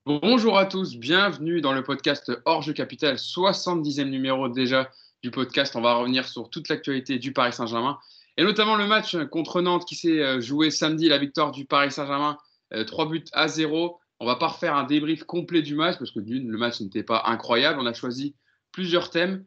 Bonjour à tous, bienvenue dans le podcast Hors Jeu Capital, 70e numéro déjà du podcast. On va revenir sur toute l'actualité du Paris Saint-Germain et notamment le match contre Nantes qui s'est joué samedi, la victoire du Paris Saint-Germain, 3 buts à 0. On va pas refaire un débrief complet du match parce que le match n'était pas incroyable. On a choisi plusieurs thèmes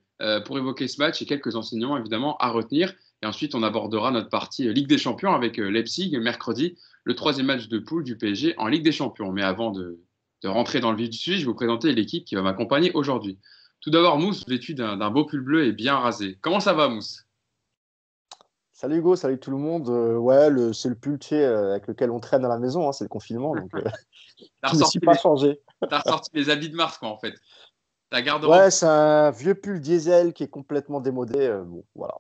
pour évoquer ce match et quelques enseignements évidemment à retenir. Et ensuite, on abordera notre partie Ligue des Champions avec Leipzig mercredi, le troisième match de poule du PSG en Ligue des Champions. Mais avant de rentrer dans le vif du sujet, je vais vous présenter l'équipe qui va m'accompagner aujourd'hui. Tout d'abord, Mousse, vêtu d'un beau pull bleu et bien rasé. Comment ça va, Mousse? Salut Hugo, salut tout le monde. C'est le pull avec lequel on traîne à la maison, hein, c'est le confinement, donc T'as je ne me suis ressorti, pas changé. t'as ressorti les habits de Mars, quoi, en fait. Ta garde-robe. Ouais, c'est un vieux pull diesel qui est complètement démodé. Bon, voilà.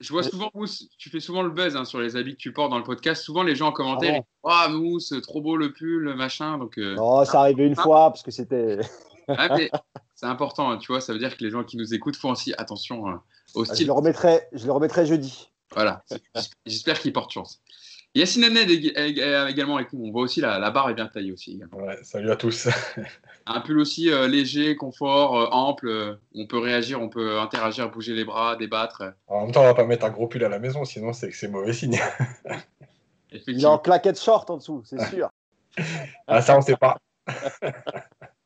Je vois souvent, Mousse, tu fais souvent le buzz hein, sur les habits que tu portes dans le podcast. Souvent, les gens en Ah commentaire, ils bon? disent oh, Mousse, trop beau le pull, machin. Donc, Non, ça arrivait une fois parce que c'était. ah, mais c'est important, hein, tu vois. Ça veut dire que les gens qui nous écoutent font aussi attention au Je style. le remettrai, je le remettrai jeudi. Voilà. J'espère qu'ils portent chance. Yacine Haned est également avec nous. On voit aussi la barre est bien taillée aussi également. Ouais, salut à tous. Un pull aussi léger, confort, ample. On peut réagir, on peut interagir, bouger les bras, débattre. En même temps, on va pas mettre un gros pull à la maison, sinon c'est que c'est mauvais signe. Il est en Effectivement. claquette short en dessous, c'est sûr. Ah, ça, on sait pas.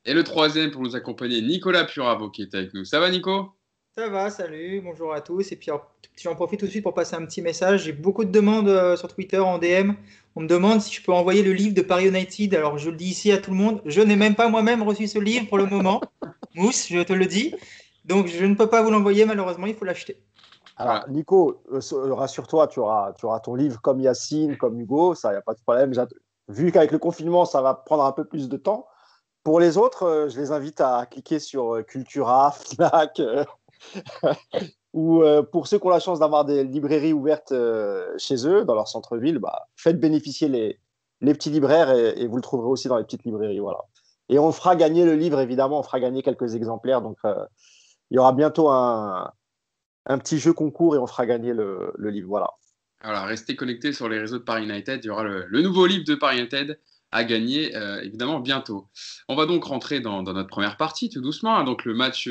Et le troisième pour nous accompagner, Nicolas Puravo qui est avec nous. Ça va, Nico? Ça va, salut, bonjour à tous. Et puis j'en profite tout de suite pour passer un petit message. J'ai beaucoup de demandes sur Twitter en DM. On me demande si je peux envoyer le livre de Paris United. Alors je le dis ici à tout le monde, je n'ai même pas moi-même reçu ce livre pour le moment. Mousse, je te le dis. Donc je ne peux pas vous l'envoyer malheureusement, il faut l'acheter. Alors, Voilà. Nico, rassure-toi, tu auras ton livre comme Yacine, comme Hugo, ça, il n'y a pas de problème. Vu qu'avec le confinement, ça va prendre un peu plus de temps. Pour les autres, je les invite à cliquer sur Cultura, Fnac, ou pour ceux qui ont la chance d'avoir des librairies ouvertes chez eux, dans leur centre-ville, bah, faites bénéficier les petits libraires et vous le trouverez aussi dans les petites librairies. Voilà. Et on fera gagner le livre, évidemment, on fera gagner quelques exemplaires. Donc, il y aura bientôt un petit jeu concours et on fera gagner le livre. Voilà. Alors, restez connectés sur les réseaux de Paris United. Il y aura le nouveau livre de Paris United à gagner, évidemment, bientôt. On va donc rentrer dans notre première partie, tout doucement, hein. Donc, le match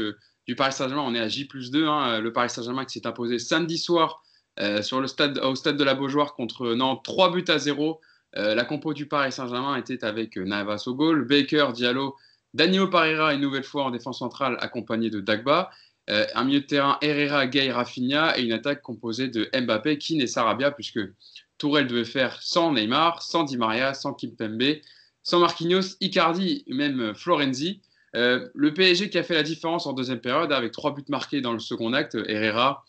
du Paris Saint-Germain, on est à J+2. Hein. Le Paris Saint-Germain qui s'est imposé samedi soir au stade de la Beaujoire contre Nantes, 3 buts à 0. La compo du Paris Saint-Germain était avec Navas au goal, Baker, Diallo, Danilo Pereira, une nouvelle fois en défense centrale, accompagné de Dagba. Un milieu de terrain Herrera, Gay, Rafinha et une attaque composée de Mbappé, Keane et Sarabia, puisque Tourelle devait faire sans Neymar, sans Di Maria, sans Kimpembe, sans Marquinhos, Icardi, même Florenzi. Le PSG qui a fait la différence en deuxième période avec 3 buts marqués dans le second acte, Herrera,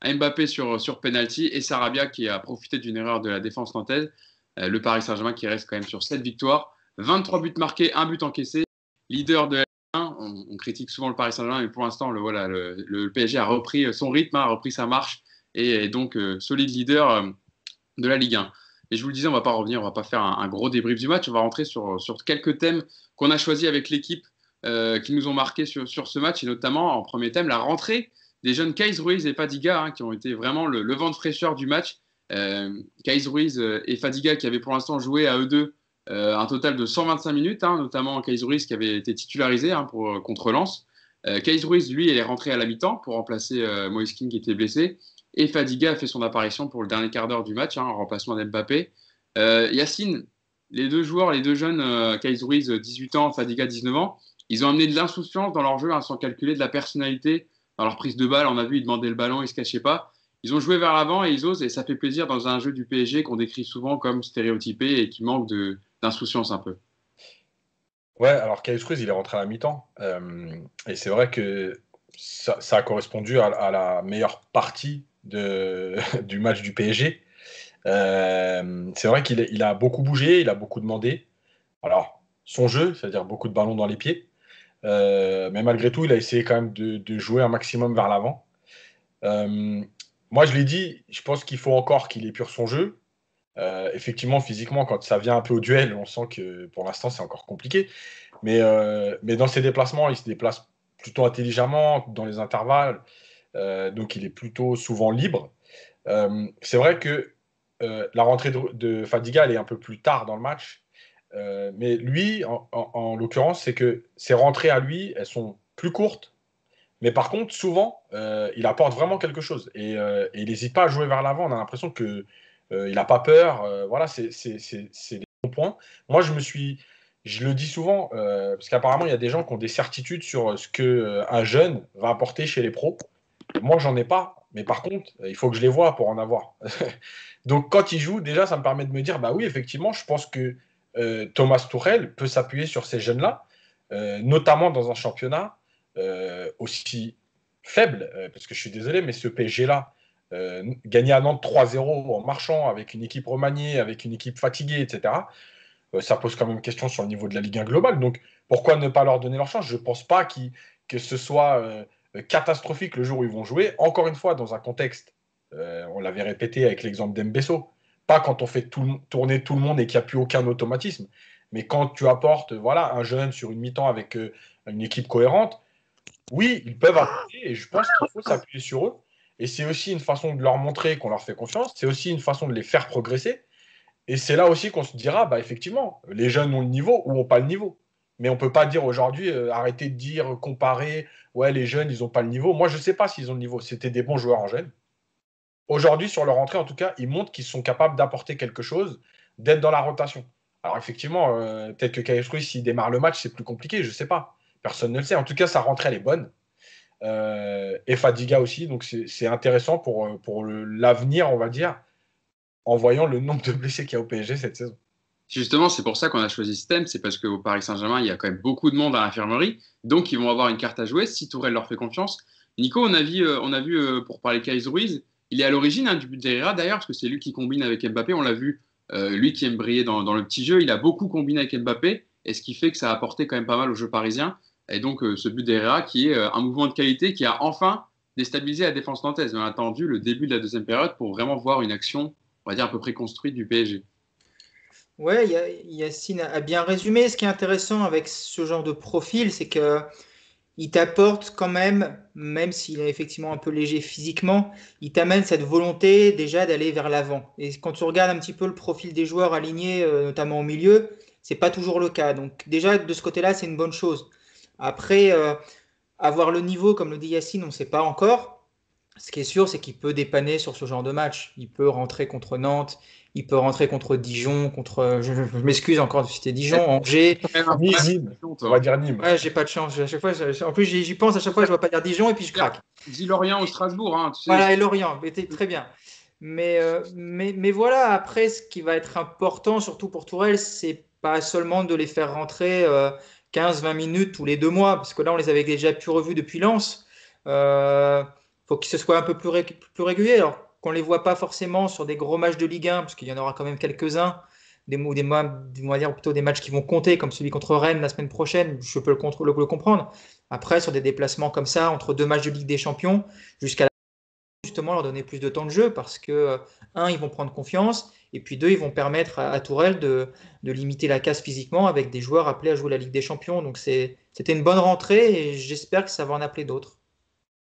Mbappé sur penalty et Sarabia qui a profité d'une erreur de la défense nantaise. Le Paris Saint-Germain qui reste quand même sur 7 victoires, 23 buts marqués, 1 but encaissé, leader de la on critique souvent le Paris Saint-Germain, mais pour l'instant, le PSG a repris son rythme, a repris sa marche et est donc solide leader de la Ligue 1. Et je vous le disais, on ne va pas revenir, on ne va pas faire un gros débrief du match, on va rentrer sur quelques thèmes qu'on a choisis avec l'équipe qui nous ont marqué sur ce match, et notamment en premier thème, la rentrée des jeunes Kais Ruiz et Fadiga, hein, qui ont été vraiment le vent de fraîcheur du match. Kais Ruiz et Fadiga qui avaient pour l'instant joué à eux deux un total de 125 minutes, hein, notamment Kais Ruiz qui avait été titularisé hein, contre Lens. Kais Ruiz, lui, il est rentré à la mi-temps pour remplacer Moïse Kean qui était blessé. Et Fadiga a fait son apparition pour le dernier quart d'heure du match, hein, en remplacement d'Mbappé. Yacine, les deux joueurs, les deux jeunes, Kais Ruiz 18 ans, Fadiga 19 ans, ils ont amené de l'insouciance dans leur jeu, hein, sans calculer de la personnalité dans leur prise de balle. On a vu, ils demandaient le ballon, ils ne se cachaient pas. Ils ont joué vers l'avant et ils osent, et ça fait plaisir dans un jeu du PSG qu'on décrit souvent comme stéréotypé et qui manque d'insouciance un peu. Ouais, alors Kyle Cruz, il est rentré à la mi-temps. Et c'est vrai que ça a correspondu à la meilleure partie du match du PSG. C'est vrai qu'il a beaucoup bougé, il a beaucoup demandé. Alors, son jeu, c'est-à-dire beaucoup de ballons dans les pieds. Mais malgré tout, il a essayé quand même de jouer un maximum vers l'avant. Moi, je l'ai dit, je pense qu'il faut encore qu'il épure son jeu. Effectivement, physiquement, quand ça vient un peu au duel, on sent que pour l'instant, c'est encore compliqué. Mais dans ses déplacements, il se déplace plutôt intelligemment dans les intervalles. Donc, il est plutôt souvent libre. C'est vrai que la rentrée de Fadiga, elle est un peu plus tard dans le match. Mais lui, en l'occurrence, c'est que ses rentrées à lui, elles sont plus courtes. Mais par contre, souvent, il apporte vraiment quelque chose. Et il n'hésite pas à jouer vers l'avant. On a l'impression qu'il n'a pas peur. Voilà, c'est des bons points. Moi, je le dis souvent, parce qu'apparemment, il y a des gens qui ont des certitudes sur ce qu'un jeune va apporter chez les pros. Moi, j'en ai pas. Mais par contre, il faut que je les voie pour en avoir. Donc, quand il joue, déjà, ça me permet de me dire, bah oui, effectivement, je pense que Thomas Tuchel peut s'appuyer sur ces jeunes-là, notamment dans un championnat aussi faible, parce que je suis désolé, mais ce PSG-là, gagner à Nantes 3-0 en marchant avec une équipe remaniée, avec une équipe fatiguée, etc., ça pose quand même question sur le niveau de la Ligue 1 globale. Donc, pourquoi ne pas leur donner leur chance? Je ne pense pas que ce soit catastrophique le jour où ils vont jouer. Encore une fois, dans un contexte, on l'avait répété avec l'exemple d'Embesso, pas quand on fait tourner tout le monde et qu'il n'y a plus aucun automatisme, mais quand tu apportes voilà, un jeune sur une mi-temps avec une équipe cohérente, oui, ils peuvent apporter et je pense qu'il faut s'appuyer sur eux. Et c'est aussi une façon de leur montrer qu'on leur fait confiance, c'est aussi une façon de les faire progresser. Et c'est là aussi qu'on se dira, bah, effectivement, les jeunes ont le niveau ou n'ont pas le niveau. Mais on ne peut pas dire aujourd'hui, arrêter de dire, comparer, ouais, les jeunes, ils n'ont pas le niveau. Moi, je ne sais pas s'ils ont le niveau. C'était des bons joueurs en jeunes. Aujourd'hui, sur leur entrée, en tout cas, ils montrent qu'ils sont capables d'apporter quelque chose, d'être dans la rotation. Alors, effectivement, peut-être que Kyle Ruiz, s'il démarre le match, c'est plus compliqué, je ne sais pas. Personne ne le sait. En tout cas, sa rentrée, elle est bonne. Et Fadiga aussi. Donc, c'est intéressant pour l'avenir, on va dire, en voyant le nombre de blessés qu'il y a au PSG cette saison. Justement, c'est pour ça qu'on a choisi ce thème, c'est parce qu'au Paris Saint-Germain, il y a quand même beaucoup de monde à l'infirmerie, donc ils vont avoir une carte à jouer si Tourelle leur fait confiance. Nico, on a vu pour parler Kyle Ruiz, il est à l'origine du but d'Herrera d'ailleurs, parce que c'est lui qui combine avec Mbappé, on l'a vu, lui qui aime briller dans le petit jeu, il a beaucoup combiné avec Mbappé, et ce qui fait que ça a apporté quand même pas mal au jeu parisien. Et donc ce but d'Herrera qui est un mouvement de qualité qui a enfin déstabilisé la défense nantaise. On a attendu le début de la deuxième période pour vraiment voir une action, on va dire, à peu près construite du PSG. Ouais, Yacine a bien résumé. Ce qui est intéressant avec ce genre de profil, c'est que il t'apporte quand même s'il est effectivement un peu léger physiquement, il t'amène cette volonté déjà d'aller vers l'avant. Et quand tu regardes un petit peu le profil des joueurs alignés, notamment au milieu, c'est pas toujours le cas. Donc déjà de ce côté-là, c'est une bonne chose. Après, avoir le niveau, comme le dit Yacine, on ne sait pas encore. Ce qui est sûr, c'est qu'il peut dépanner sur ce genre de match. Il peut rentrer contre Nantes, il peut rentrer contre Dijon, je m'excuse encore de citer Dijon, Angers. Nîmes, on va dire Nîmes. Ouais, j'ai pas de chance. À chaque fois, en plus, j'y pense à chaque fois, je ne vois pas dire Dijon et puis je craque. Dis Lorient ou Strasbourg, hein, tu sais. Voilà, et Lorient, très bien. Mais voilà, après, ce qui va être important, surtout pour Tourelle, c'est pas seulement de les faire rentrer 15-20 minutes tous les 2 mois, parce que là, on les avait déjà plus revus depuis Lens. Faut que ce soit un peu plus régulier. Alors qu'on les voit pas forcément sur des gros matchs de Ligue 1, parce qu'il y en aura quand même quelques-uns, on va dire plutôt des matchs qui vont compter, comme celui contre Rennes la semaine prochaine, je peux le comprendre. Après, sur des déplacements comme ça, entre 2 matchs de Ligue des Champions, jusqu'à justement leur donner plus de temps de jeu, parce que, un, ils vont prendre confiance, et puis deux, ils vont permettre à Tourelle de limiter la casse physiquement avec des joueurs appelés à jouer la Ligue des Champions. Donc c'était une bonne rentrée, et j'espère que ça va en appeler d'autres.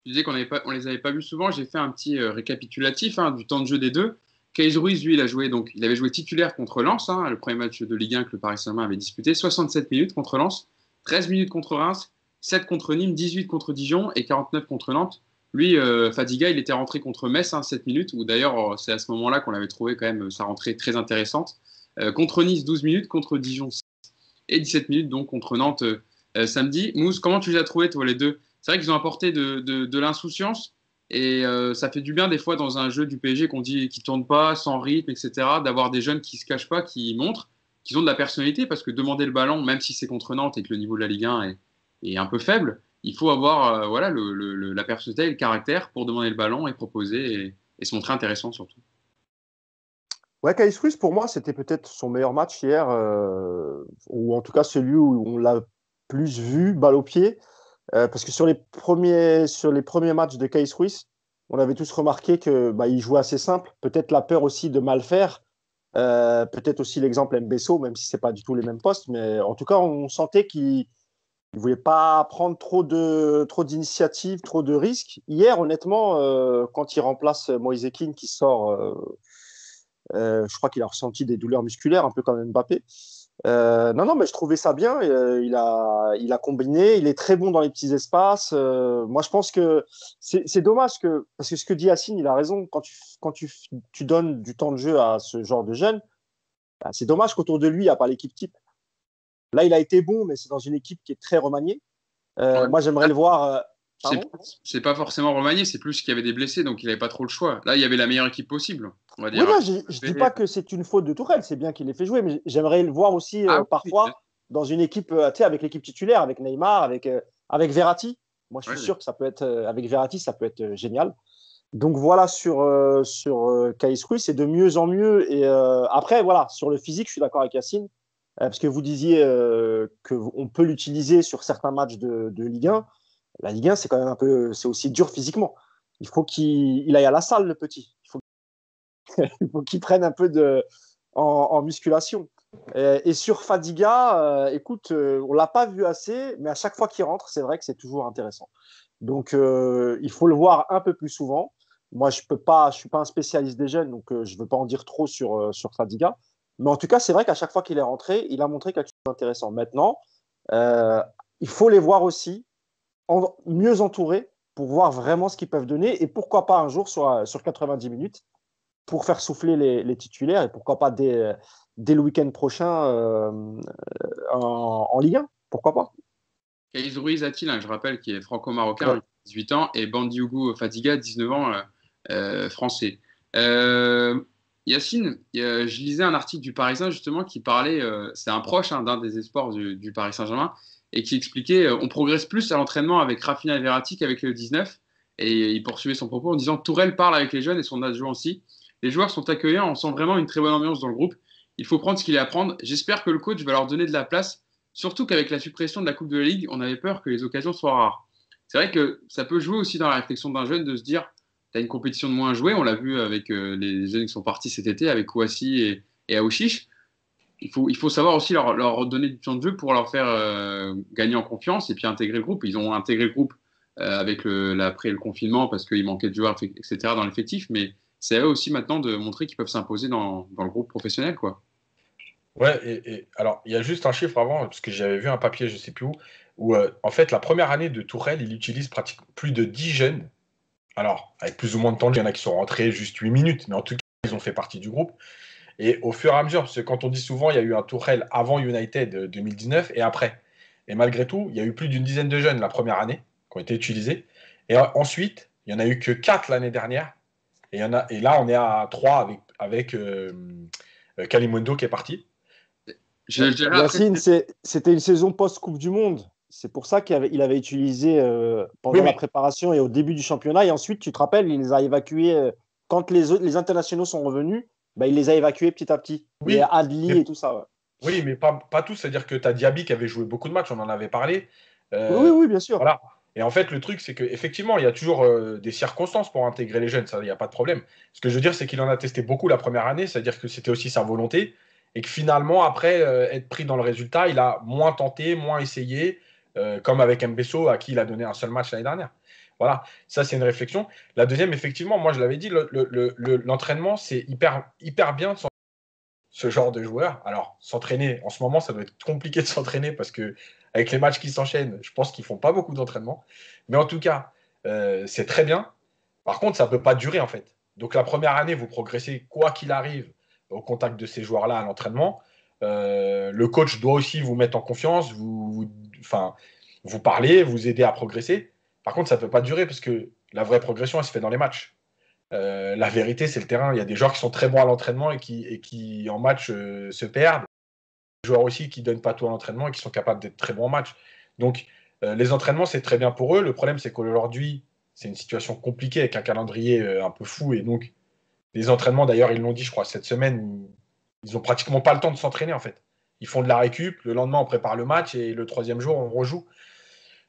Tu disais on les avait pas vus souvent. J'ai fait un petit récapitulatif du temps de jeu des deux. Kyle Ruiz, lui, il avait joué titulaire contre Lens, le premier match de Ligue 1 que le Paris Saint-Germain avait disputé. 67 minutes contre Lens, 13 minutes contre Reims, 7 contre Nîmes, 18 contre Dijon et 49 contre Nantes. Lui, Fadiga, il était rentré contre Metz, 7 minutes, où d'ailleurs, c'est à ce moment-là qu'on avait trouvé quand même sa rentrée très intéressante. Contre Nice, 12 minutes, contre Dijon, 6 et 17 minutes, donc contre Nantes samedi. Mousse, comment tu les as trouvés, toi, les deux? C'est vrai qu'ils ont apporté de l'insouciance et ça fait du bien des fois dans un jeu du PSG qu'on dit qui tourne pas, sans rythme, etc., d'avoir des jeunes qui se cachent pas, qui montrent qu'ils ont de la personnalité parce que demander le ballon, même si c'est contre Nantes et que le niveau de la Ligue 1 est un peu faible, il faut avoir voilà, la personnalité et le caractère pour demander le ballon et proposer et se montrer intéressant surtout. Ouais, Kyle Ruiz, pour moi, c'était peut-être son meilleur match hier, ou en tout cas celui où on l'a plus vu, balle au pied. Parce que sur les premiers matchs de Kyle Ruiz, on avait tous remarqué que il jouait assez simple. Peut-être la peur aussi de mal faire. Peut-être aussi l'exemple Mbesso, même si c'est pas du tout les mêmes postes. Mais en tout cas, on sentait qu'il ne voulait pas prendre trop d'initiatives, trop de risques. Hier, honnêtement, quand il remplace Moise Kean qui sort, je crois qu'il a ressenti des douleurs musculaires, un peu comme Mbappé. Non, mais je trouvais ça bien. Il a combiné. Il est très bon dans les petits espaces. Moi, je pense que c'est dommage parce que ce que dit Yacine, il a raison. Quand tu donnes du temps de jeu à ce genre de jeune, bah, c'est dommage qu'autour de lui, il n'y a pas l'équipe type. Là, il a été bon, mais c'est dans une équipe qui est très remaniée. Ouais. Moi, j'aimerais le voir. C'est Pardon? c'est pas forcément remanié, c'est plus qu'il y avait des blessés, donc il n'avait pas trop le choix. Là, il y avait la meilleure équipe possible, on va Oui, dire. non, je dis pas que c'est une faute de Tourelle. C'est bien qu'il l'ait fait jouer, mais j'aimerais le voir aussi Ah oui, parfois dans une équipe, tu sais, avec l'équipe titulaire, avec Neymar, avec Verratti. Moi, je suis sûr que ça peut être avec Verratti, ça peut être génial. Donc voilà sur Kais Ruiz, c'est de mieux en mieux. Et après, voilà, sur le physique, je suis d'accord avec Yacine, parce que vous disiez qu'on peut l'utiliser sur certains matchs de Ligue 1. La Ligue 1, c'est quand même c'est aussi dur physiquement. Il faut qu'il aille à la salle, le petit. Il faut qu'il prenne un peu en musculation. Et sur Fadiga, écoute, on l'a pas vu assez, mais à chaque fois qu'il rentre, c'est vrai que c'est toujours intéressant. Donc, il faut le voir un peu plus souvent. Moi, je suis pas un spécialiste des jeunes, donc je ne veux pas en dire trop sur Fadiga. Mais en tout cas, c'est vrai qu'à chaque fois qu'il est rentré, il a montré quelque chose d'intéressant. Maintenant, euh, il faut les voir aussi mieux entourés pour voir vraiment ce qu'ils peuvent donner et pourquoi pas un jour sur 90 minutes pour faire souffler les titulaires et pourquoi pas dès le week-end prochain en Ligue 1. Pourquoi pas? Kais Ruiz Attil, je rappelle, qui est franco-marocain, Ouais. 18 ans, et Bandiougou Fadiga, 19 ans, français. Yacine, je lisais un article du Parisien justement qui parlait, c'est un proche d'un des espoirs du Paris Saint-Germain, et qui expliquait on progresse plus à l'entraînement avec Rafinha et Verratti qu'avec le 19. Et il poursuivait son propos en disant Tourelle parle avec les jeunes et son adjoint aussi. Les joueurs sont accueillants, on sent vraiment une très bonne ambiance dans le groupe. Il faut prendre ce qu'il y a à prendre. J'espère que le coach va leur donner de la place. Surtout qu'avec la suppression de la Coupe de la Ligue, on avait peur que les occasions soient rares. C'est vrai que ça peut jouer aussi dans la réflexion d'un jeune de se dire tu as une compétition de moins jouée. On l'a vu avec les jeunes qui sont partis cet été, avec Kouassi et Aouchiche. Il faut savoir aussi leur donner du temps de jeu pour leur faire gagner en confiance et puis intégrer le groupe. Ils ont intégré le groupe avec après le confinement parce qu'il manquait de joueurs, etc. dans l'effectif. Mais c'est à eux aussi maintenant de montrer qu'ils peuvent s'imposer dans le groupe professionnel, quoi. Ouais, et alors, il y a juste un chiffre avant, parce que j'avais vu un papier, je sais plus où en fait, la première année de Tourelle, il utilise pratiquement plus de 10 jeunes. Alors, avec plus ou moins de temps, il y en a qui sont rentrés juste 8 minutes, mais en tout cas, ils ont fait partie du groupe. Et au fur et à mesure, parce que quand on dit souvent, il y a eu un Tourelle avant United 2019 et après. Et malgré tout, il y a eu plus d'une dizaine de jeunes la première année qui ont été utilisés. Et ensuite, il n'y en a eu que 4 l'année dernière. Et là, on est à 3 avec Kalimundo qui est parti. Je dirais après. Yacine, c'était une saison post-Coupe du Monde. C'est pour ça qu'il avait utilisé Oui, pendant la mais préparation et au début du championnat. Et ensuite, tu te rappelles, il les a évacués. Quand les internationaux sont revenus, bah, il les a évacués petit à petit. Les oui, Adli mais, et tout ça. Ouais. oui, mais pas tous. C'est-à-dire que tu as Diaby qui avait joué beaucoup de matchs, on en avait parlé. Oui, oui, Euh, oui, bien sûr. voilà. Et en fait, le truc, c'est qu'effectivement, il y a toujours des circonstances pour intégrer les jeunes, ça, il n'y a pas de problème. Ce que je veux dire, c'est qu'il en a testé beaucoup la première année, c'est-à-dire que c'était aussi sa volonté, et que finalement, après être pris dans le résultat, il a moins tenté, moins essayé, comme avec Mbesso, à qui il a donné un seul match l'année dernière. Voilà, ça c'est une réflexion. La deuxième, effectivement, moi je l'avais dit, l'entraînement, c'est hyper bien de ce genre de joueur. Alors, s'entraîner, en ce moment, ça doit être compliqué de s'entraîner parce que avec les matchs qui s'enchaînent, je pense qu'ils font pas beaucoup d'entraînement. Mais en tout cas, c'est très bien. Par contre, ça ne peut pas durer en fait. Donc la première année, vous progressez quoi qu'il arrive au contact de ces joueurs-là à l'entraînement. Le coach doit aussi vous mettre en confiance, vous parler, vous aider à progresser. Par contre, ça ne peut pas durer parce que la vraie progression, elle se fait dans les matchs. La vérité, c'est le terrain. Il y a des joueurs qui sont très bons à l'entraînement et qui en match se perdent. Des joueurs aussi qui ne donnent pas tout à l'entraînement et qui sont capables d'être très bons en match. Donc, les entraînements, c'est très bien pour eux. Le problème, c'est qu'aujourd'hui, c'est une situation compliquée avec un calendrier un peu fou. Et donc, les entraînements, d'ailleurs, ils l'ont dit, je crois, cette semaine, ils n'ont pratiquement pas le temps de s'entraîner, en fait. Ils font de la récup. Le lendemain, on prépare le match et le troisième jour, on rejoue.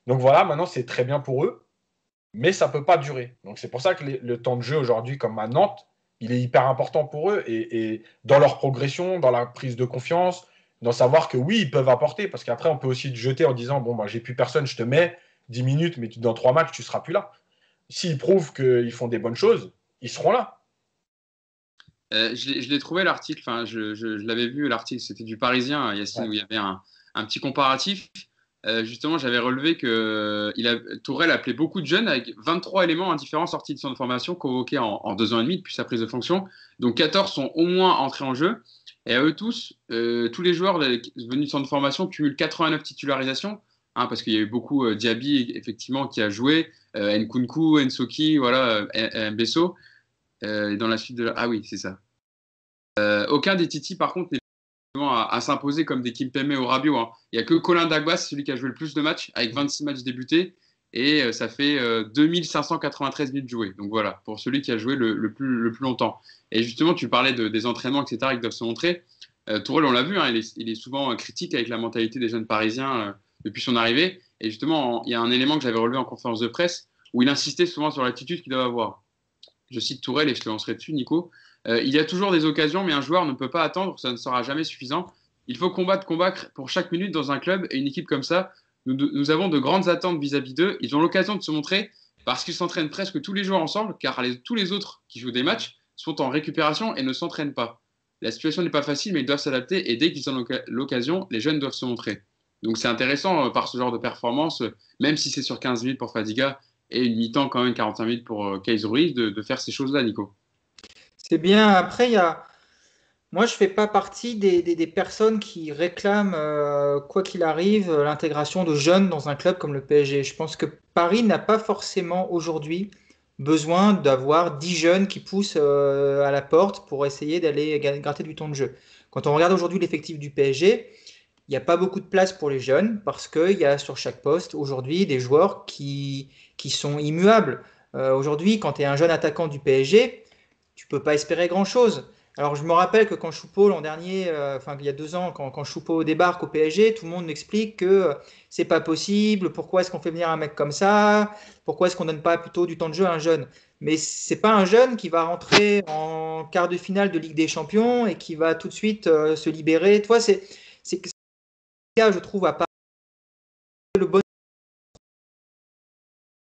Donc voilà, maintenant, c'est très bien pour eux mais ça ne peut pas durer. Donc c'est pour ça que le temps de jeu aujourd'hui, comme à Nantes, il est hyper important pour eux et dans leur progression, dans la prise de confiance, dans savoir que oui, ils peuvent apporter, parce qu'après, on peut aussi te jeter en disant, bon, bah, j'ai plus personne, je te mets 10 minutes, mais dans 3 matchs, tu ne seras plus là. S'ils prouvent qu'ils font des bonnes choses, ils seront là. Je l'ai trouvé l'article, enfin, je l'avais vu, l'article, c'était du Parisien, Yacine, où il y avait un petit comparatif. Justement, j'avais relevé que Tourelle appelait beaucoup de jeunes avec 23 éléments indifférents sortis de centre de formation convoqués en 2 ans et demi depuis sa prise de fonction. Donc 14 sont au moins entrés en jeu. Et à eux tous, tous les joueurs venus de centre de formation cumulent 89 titularisations. Parce qu'il y a eu beaucoup Diaby, effectivement, qui a joué, Nkunku, Nsoki, voilà, Mbesso. Et dans la suite de Ah oui, c'est ça. Aucun des Titi, par contre, n'est à s'imposer comme des Kimpembe ou Rabiot. Hein. Il n'y a que Colin Dagba, celui qui a joué le plus de matchs, avec 26 matchs débutés. Et ça fait 2593 minutes jouées. Donc voilà, pour celui qui a joué le plus longtemps. Et justement, tu parlais des entraînements, etc., qui doivent se montrer. Tourelle, on l'a vu, hein, il est souvent critique avec la mentalité des jeunes Parisiens depuis son arrivée. Et justement, il y a un élément que j'avais relevé en conférence de presse où il insistait souvent sur l'attitude qu'ils doivent avoir. Je cite Tourelle et je te lancerai dessus, Nico. Il y a toujours des occasions, mais un joueur ne peut pas attendre, ça ne sera jamais suffisant. Il faut combattre pour chaque minute dans un club et une équipe comme ça. Nous avons de grandes attentes vis-à-vis d'eux. Ils ont l'occasion de se montrer parce qu'ils s'entraînent presque tous les jours ensemble, car tous les autres qui jouent des matchs sont en récupération et ne s'entraînent pas. La situation n'est pas facile, mais ils doivent s'adapter et dès qu'ils ont l'occasion, les jeunes doivent se montrer. Donc c'est intéressant par ce genre de performance, même si c'est sur 15 minutes pour Fadiga et une mi-temps quand même 45 minutes pour Kais Ruiz, de faire ces choses-là, Nico. C'est bien. Après, moi, je ne fais pas partie des personnes qui réclament, quoi qu'il arrive, l'intégration de jeunes dans un club comme le PSG. Je pense que Paris n'a pas forcément aujourd'hui besoin d'avoir 10 jeunes qui poussent à la porte pour essayer d'aller gratter du temps de jeu. Quand on regarde aujourd'hui l'effectif du PSG, il n'y a pas beaucoup de place pour les jeunes parce qu'il y a sur chaque poste aujourd'hui des joueurs qui sont immuables. Aujourd'hui, quand tu es un jeune attaquant du PSG, tu peux pas espérer grand-chose. Alors je me rappelle que quand Choupo l'an dernier, il y a 2 ans, quand Choupo débarque au PSG, tout le monde m'explique que c'est pas possible, pourquoi est-ce qu'on fait venir un mec comme ça, pourquoi est-ce qu'on donne pas plutôt du temps de jeu à un jeune. Mais c'est pas un jeune qui va rentrer en quart de finale de Ligue des Champions et qui va tout de suite se libérer. Toi, c'est cas, je trouve, à part le bon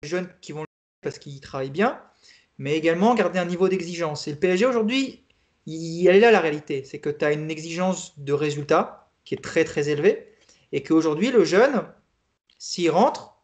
des jeunes qui vont parce qu'ils travaillent bien, mais également garder un niveau d'exigence. Et le PSG aujourd'hui, il est là la réalité, c'est que tu as une exigence de résultat qui est très très élevée, et qu'aujourd'hui, le jeune, s'il rentre,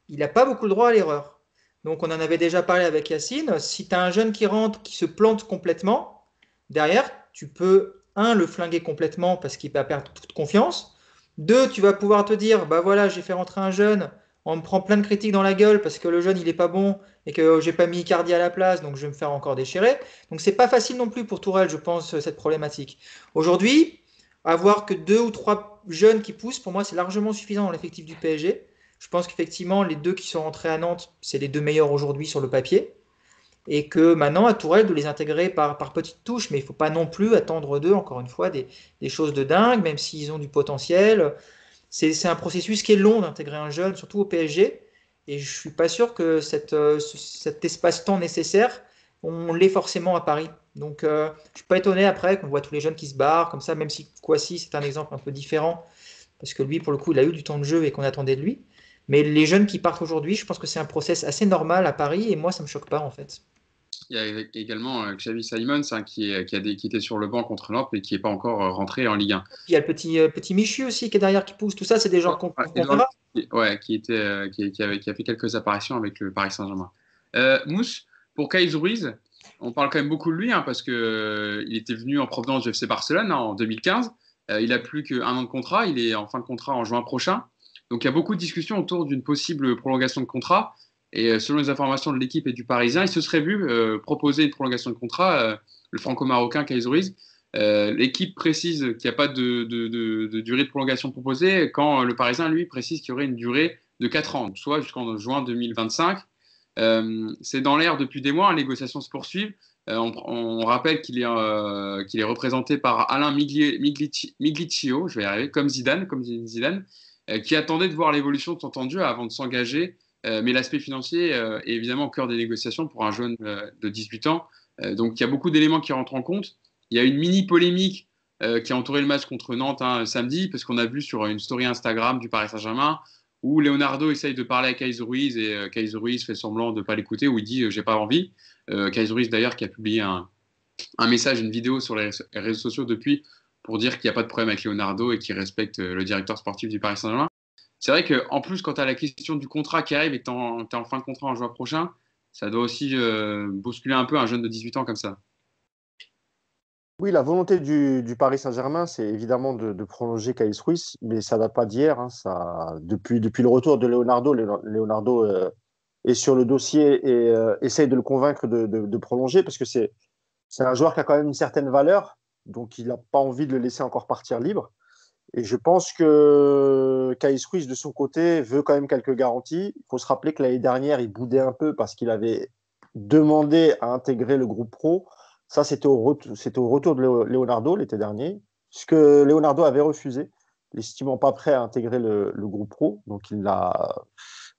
il n'a pas beaucoup le droit à l'erreur. Donc on en avait déjà parlé avec Yacine, si tu as un jeune qui rentre, qui se plante complètement, derrière, tu peux, le flinguer complètement parce qu'il va perdre toute confiance. 2, tu vas pouvoir te dire, bah voilà, j'ai fait rentrer un jeune, on me prend plein de critiques dans la gueule parce que le jeune il est pas bon et que j'ai pas mis Icardi à la place, donc je vais me faire encore déchirer. Donc c'est pas facile non plus pour Tourelle, je pense, cette problématique. Aujourd'hui, avoir que 2 ou 3 jeunes qui poussent, pour moi, c'est largement suffisant dans l'effectif du PSG. Je pense qu'effectivement, les 2 qui sont rentrés à Nantes, c'est les 2 meilleurs aujourd'hui sur le papier. Et que maintenant, à Tourelle, de les intégrer par petites touches, mais il ne faut pas non plus attendre d'eux, encore une fois, des choses de dingue, même s'ils ont du potentiel. C'est un processus qui est long d'intégrer un jeune, surtout au PSG. Et je ne suis pas sûr que cet espace-temps nécessaire, on l'ait forcément à Paris. Donc, je ne suis pas étonné après qu'on voit tous les jeunes qui se barrent comme ça, même si Kouassi, c'est un exemple un peu différent, parce que lui, pour le coup, il a eu du temps de jeu et qu'on attendait de lui. Mais les jeunes qui partent aujourd'hui, je pense que c'est un process assez normal à Paris, et moi, ça ne me choque pas, en fait. Il y a également Xavi Simons qui était sur le banc contre Nantes mais qui n'est pas encore rentré en Ligue 1. Il y a le petit Michu aussi qui est derrière, qui pousse. Tout ça, c'est des gens qu'on verra. Qui a fait quelques apparitions avec le Paris Saint-Germain. Mousse, pour Kais Ruiz, on parle quand même beaucoup de lui parce qu'il était venu en provenance du FC Barcelone en 2015. Il n'a plus qu'1 an de contrat. Il est en fin de contrat en juin prochain. Donc il y a beaucoup de discussions autour d'une possible prolongation de contrat. Et selon les informations de l'équipe et du Parisien, il se serait vu proposer une prolongation de contrat, le franco-marocain Kais Ruiz. L'équipe précise qu'il n'y a pas de durée de prolongation proposée, quand le Parisien, lui, précise qu'il y aurait une durée de 4 ans, soit jusqu'en juin 2025. C'est dans l'air depuis des mois, les négociations se poursuivent. On rappelle qu'il est représenté par Alain Migliaccio, je vais y arriver, comme Zidane, qui attendait de voir l'évolution de son temps de jeu avant de s'engager. Mais l'aspect financier est évidemment au cœur des négociations pour un jeune de 18 ans. Donc il y a beaucoup d'éléments qui rentrent en compte. Il y a une mini polémique qui a entouré le match contre Nantes samedi, parce qu'on a vu sur une story Instagram du Paris Saint-Germain où Leonardo essaye de parler à Kais Ruiz et Kais Ruiz fait semblant de ne pas l'écouter, où il dit j'ai pas envie. Kais Ruiz d'ailleurs qui a publié un message, une vidéo sur les réseaux sociaux depuis pour dire qu'il n'y a pas de problème avec Leonardo et qu'il respecte le directeur sportif du Paris Saint-Germain. C'est vrai qu'en plus, quand tu as la question du contrat qui arrive et que tu es en fin de contrat en juin prochain, ça doit aussi bousculer un peu un jeune de 18 ans comme ça. Oui, la volonté du Paris Saint-Germain, c'est évidemment de prolonger Kais Ruiz, mais ça ne date pas d'hier. Hein, depuis le retour de Leonardo, Leonardo est sur le dossier et essaye de le convaincre de prolonger parce que c'est un joueur qui a quand même une certaine valeur, donc il n'a pas envie de le laisser encore partir libre. Et je pense que Kais Ruiz, de son côté, veut quand même quelques garanties. Il faut se rappeler que l'année dernière, il boudait un peu parce qu'il avait demandé à intégrer le groupe pro. Ça, c'était au retour de Leonardo l'été dernier, ce que Leonardo avait refusé, l'estimant pas prêt à intégrer le groupe pro. Donc,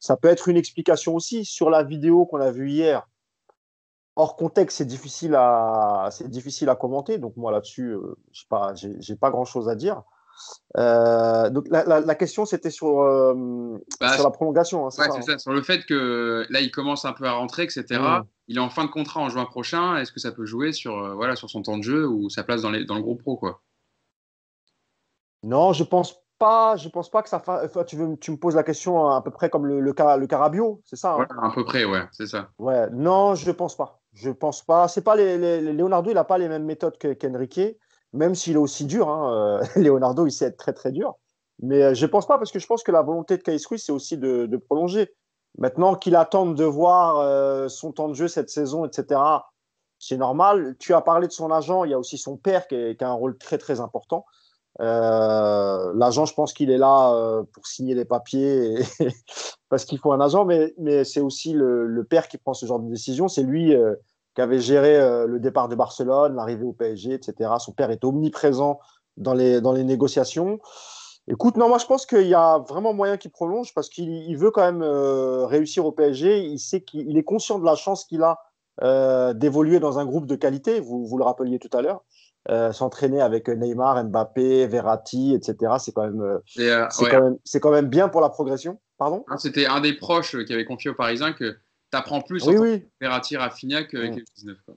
ça peut être une explication aussi sur la vidéo qu'on a vue hier. Hors contexte, c'est difficile à commenter. Donc, moi, là-dessus, j'ai pas grand-chose à dire. Donc la question c'était sur la prolongation, hein, c'est ça, sur le fait que là il commence un peu à rentrer, etc. Il est en fin de contrat en juin prochain. Est-ce que ça peut jouer sur son temps de jeu ou sa place dans le groupe pro, quoi? Non, je pense pas que ça tu me poses la question à peu près comme le cas Rabiot, c'est ça, hein? À peu près, ouais, c'est ça. Ouais, non, je pense pas. C'est pas Leonardo, il a pas les mêmes méthodes qu'Enrique, même s'il est aussi dur, hein. Leonardo, il sait être très très dur. Mais je pense pas, parce que je pense que la volonté de Kais Ruiz, c'est aussi de prolonger. Maintenant qu'il attende de voir son temps de jeu cette saison, etc., c'est normal. Tu as parlé de son agent, il y a aussi son père qui a un rôle très très important. L'agent, je pense qu'il est là pour signer les papiers parce qu'il faut un agent, mais c'est aussi le père qui prend ce genre de décision. C'est lui qui avait géré le départ de Barcelone, l'arrivée au PSG, etc. Son père est omniprésent dans les négociations. Écoute, non, moi je pense qu'il y a vraiment moyen qu'il prolonge parce qu'il veut quand même réussir au PSG. Il sait qu'il est conscient de la chance qu'il a d'évoluer dans un groupe de qualité. Vous le rappeliez tout à l'heure. S'entraîner avec Neymar, Mbappé, Verratti, etc. C'est quand même bien pour la progression. Pardon? C'était un des proches qui avait confié aux Parisiens que tu apprends plus oui. Verratti, Rafinha qu'avec les 19. Quoi.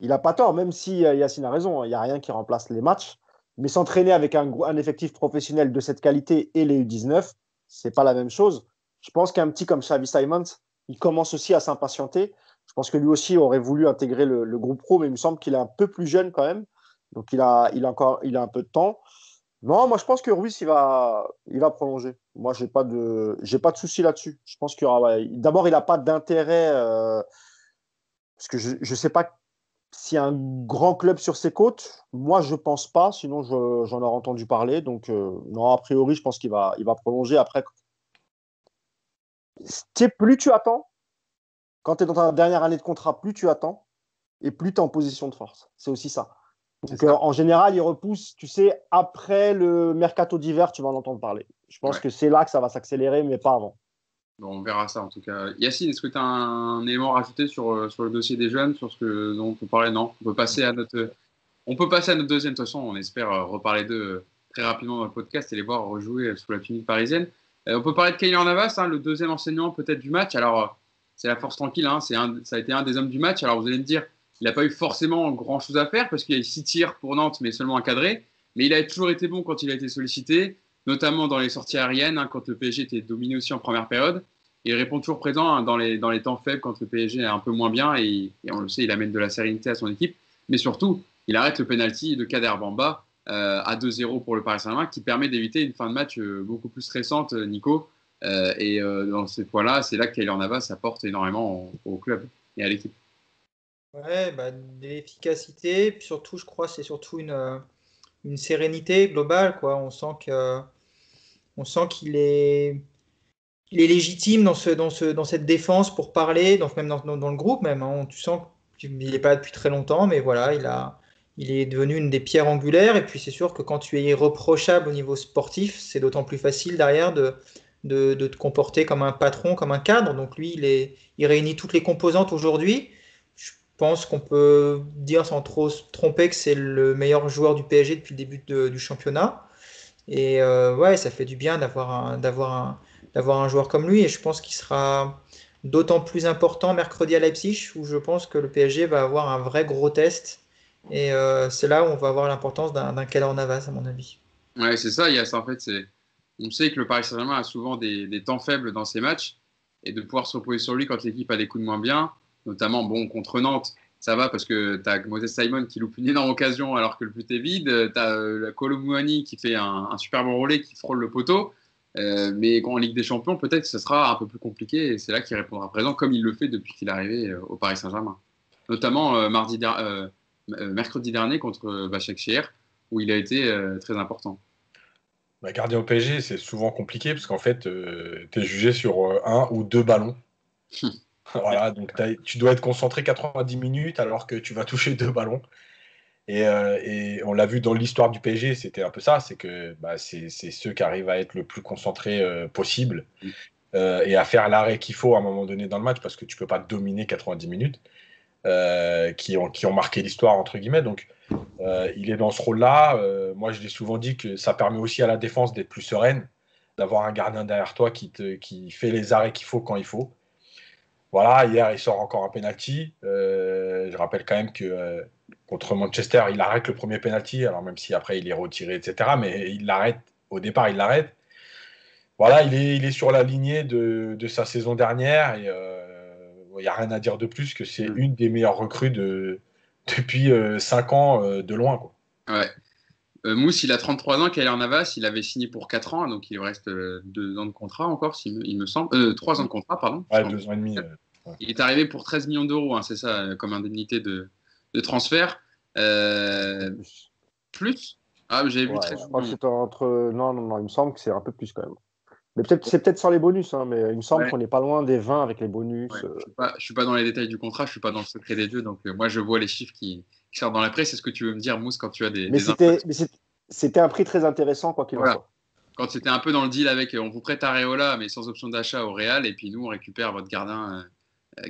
Il n'a pas tort, même si Yacine a raison. Il n'y a rien qui remplace les matchs. Mais s'entraîner avec un effectif professionnel de cette qualité et les U19, c'est pas la même chose. Je pense qu'un petit comme Xavi Simons, il commence aussi à s'impatienter. Je pense que lui aussi aurait voulu intégrer le groupe pro, mais il me semble qu'il est un peu plus jeune quand même. Donc il a un peu de temps. Non, moi je pense que Ruiz il va prolonger. Moi j'ai pas de souci là-dessus. Je pense qu'il y aura. D'abord il n'a pas d'intérêt parce que je sais pas s'il y a un grand club sur ses côtes. Moi je pense pas. Sinon j'en aurais entendu parler. Donc non, a priori je pense qu'il va prolonger. Après, plus tu attends, quand tu es dans ta dernière année de contrat, plus tu attends et plus tu es en position de force. C'est aussi ça. Donc, en général, il repousse, tu sais, après le mercato d'hiver, tu vas en entendre parler. Je pense que c'est là que ça va s'accélérer, mais pas avant. Bon, on verra ça en tout cas. Yacine, est-ce que tu as un élément à rajouter sur le dossier des jeunes, sur ce dont on peut parler? Non, on peut passer à notre deuxième. De toute façon, on espère reparler d'eux très rapidement dans le podcast et les voir rejouer sous la tunique parisienne. On peut parler de Keylor Navas, hein, le deuxième enseignant peut-être du match. Alors, c'est la force tranquille, hein, ça a été un des hommes du match. Alors, vous allez me dire, il n'a pas eu forcément grand-chose à faire parce qu'il y a eu 6 tirs pour Nantes, mais seulement encadré. Mais il a toujours été bon quand il a été sollicité, notamment dans les sorties aériennes, hein, quand le PSG était dominé aussi en première période. Il répond toujours présent hein, dans les temps faibles quand le PSG est un peu moins bien. Et on le sait, il amène de la sérénité à son équipe. Mais surtout, il arrête le penalty de Kader Bamba à 2-0 pour le Paris Saint-Germain, qui permet d'éviter une fin de match beaucoup plus stressante, Nico. Et dans ces points-là, c'est là que Keylor Navas apporte énormément au club et à l'équipe. Ouais, de l'efficacité, puis surtout, je crois, c'est surtout une sérénité globale, quoi. On sent qu'il est légitime dans cette défense pour parler, même dans le groupe même. Hein. Tu sens qu'il n'est pas depuis très longtemps, mais voilà, il est devenu une des pierres angulaires. Et puis c'est sûr que quand tu es irreprochable au niveau sportif, c'est d'autant plus facile derrière de te comporter comme un patron, comme un cadre. Donc lui, il réunit toutes les composantes aujourd'hui. Je pense qu'on peut dire sans trop se tromper que c'est le meilleur joueur du PSG depuis le début du championnat. Et ouais, ça fait du bien d'avoir un joueur comme lui. Et je pense qu'il sera d'autant plus important mercredi à Leipzig, où je pense que le PSG va avoir un vrai gros test. Et c'est là où on va avoir l'importance d'un Keylor Navas, à mon avis. Ouais, c'est ça. Il y a ça en fait. On sait que le Paris Saint-Germain a souvent des temps faibles dans ses matchs et de pouvoir se reposer sur lui quand l'équipe a des coups de moins bien, notamment bon contre Nantes. Ça va parce que tu as Moses Simon qui loupe une énorme occasion alors que le but est vide. Tu as la Kolo Muani qui fait un super bon relais qui frôle le poteau. Mais en Ligue des Champions, peut-être que ce sera un peu plus compliqué et c'est là qu'il répondra présent comme il le fait depuis qu'il est arrivé au Paris Saint-Germain. Notamment mercredi dernier contre Başakşehir où il a été très important. Bah, gardien au PSG, c'est souvent compliqué parce qu'en fait, tu es jugé sur un ou deux ballons. Voilà, donc tu dois être concentré 90 minutes alors que tu vas toucher deux ballons. Et on l'a vu dans l'histoire du PSG, c'était un peu ça, c'est que c'est ceux qui arrivent à être le plus concentrés possible et à faire l'arrêt qu'il faut à un moment donné dans le match parce que tu peux pas dominer 90 minutes qui ont marqué l'histoire entre guillemets. Donc il est dans ce rôle-là. Moi, je l'ai souvent dit que ça permet aussi à la défense d'être plus sereine, d'avoir un gardien derrière toi qui fait les arrêts qu'il faut quand il faut. Voilà, hier, il sort encore un penalty. Je rappelle quand même que contre Manchester, il arrête le premier penalty, alors même si après il est retiré, etc. Mais il l'arrête. Au départ, il l'arrête. Voilà, il est sur la lignée de sa saison dernière et il n'y a rien à dire de plus que c'est une des meilleures recrues depuis 5 ans de loin, quoi. Ouais. Mousse, il a 33 ans. Keylor Navas, il avait signé pour 4 ans, donc il lui reste 2 ans de contrat encore, il me semble. 3 ans de contrat, pardon. Ouais, 2 ans et demi. Ouais. Il est arrivé pour 13 millions d'euros, hein, c'est ça, comme indemnité de transfert. Plus Ah, j'avais vu 13 je crois que c'était entre. Non, il me semble que c'est un peu plus quand même. Mais c'est peut-être sans les bonus, hein, mais il me semble qu'on n'est pas loin des 20 avec les bonus. Ouais, je suis pas dans les détails du contrat, je suis pas dans le secret des dieux, donc moi je vois les chiffres qui sortent dans la presse. C'est ce que tu veux me dire, Mousse, quand tu as mais c'était un prix très intéressant, quoi qu'il en soit. Quand c'était un peu dans le deal avec on vous prête Areola, mais sans option d'achat au Real, et puis nous on récupère votre gardien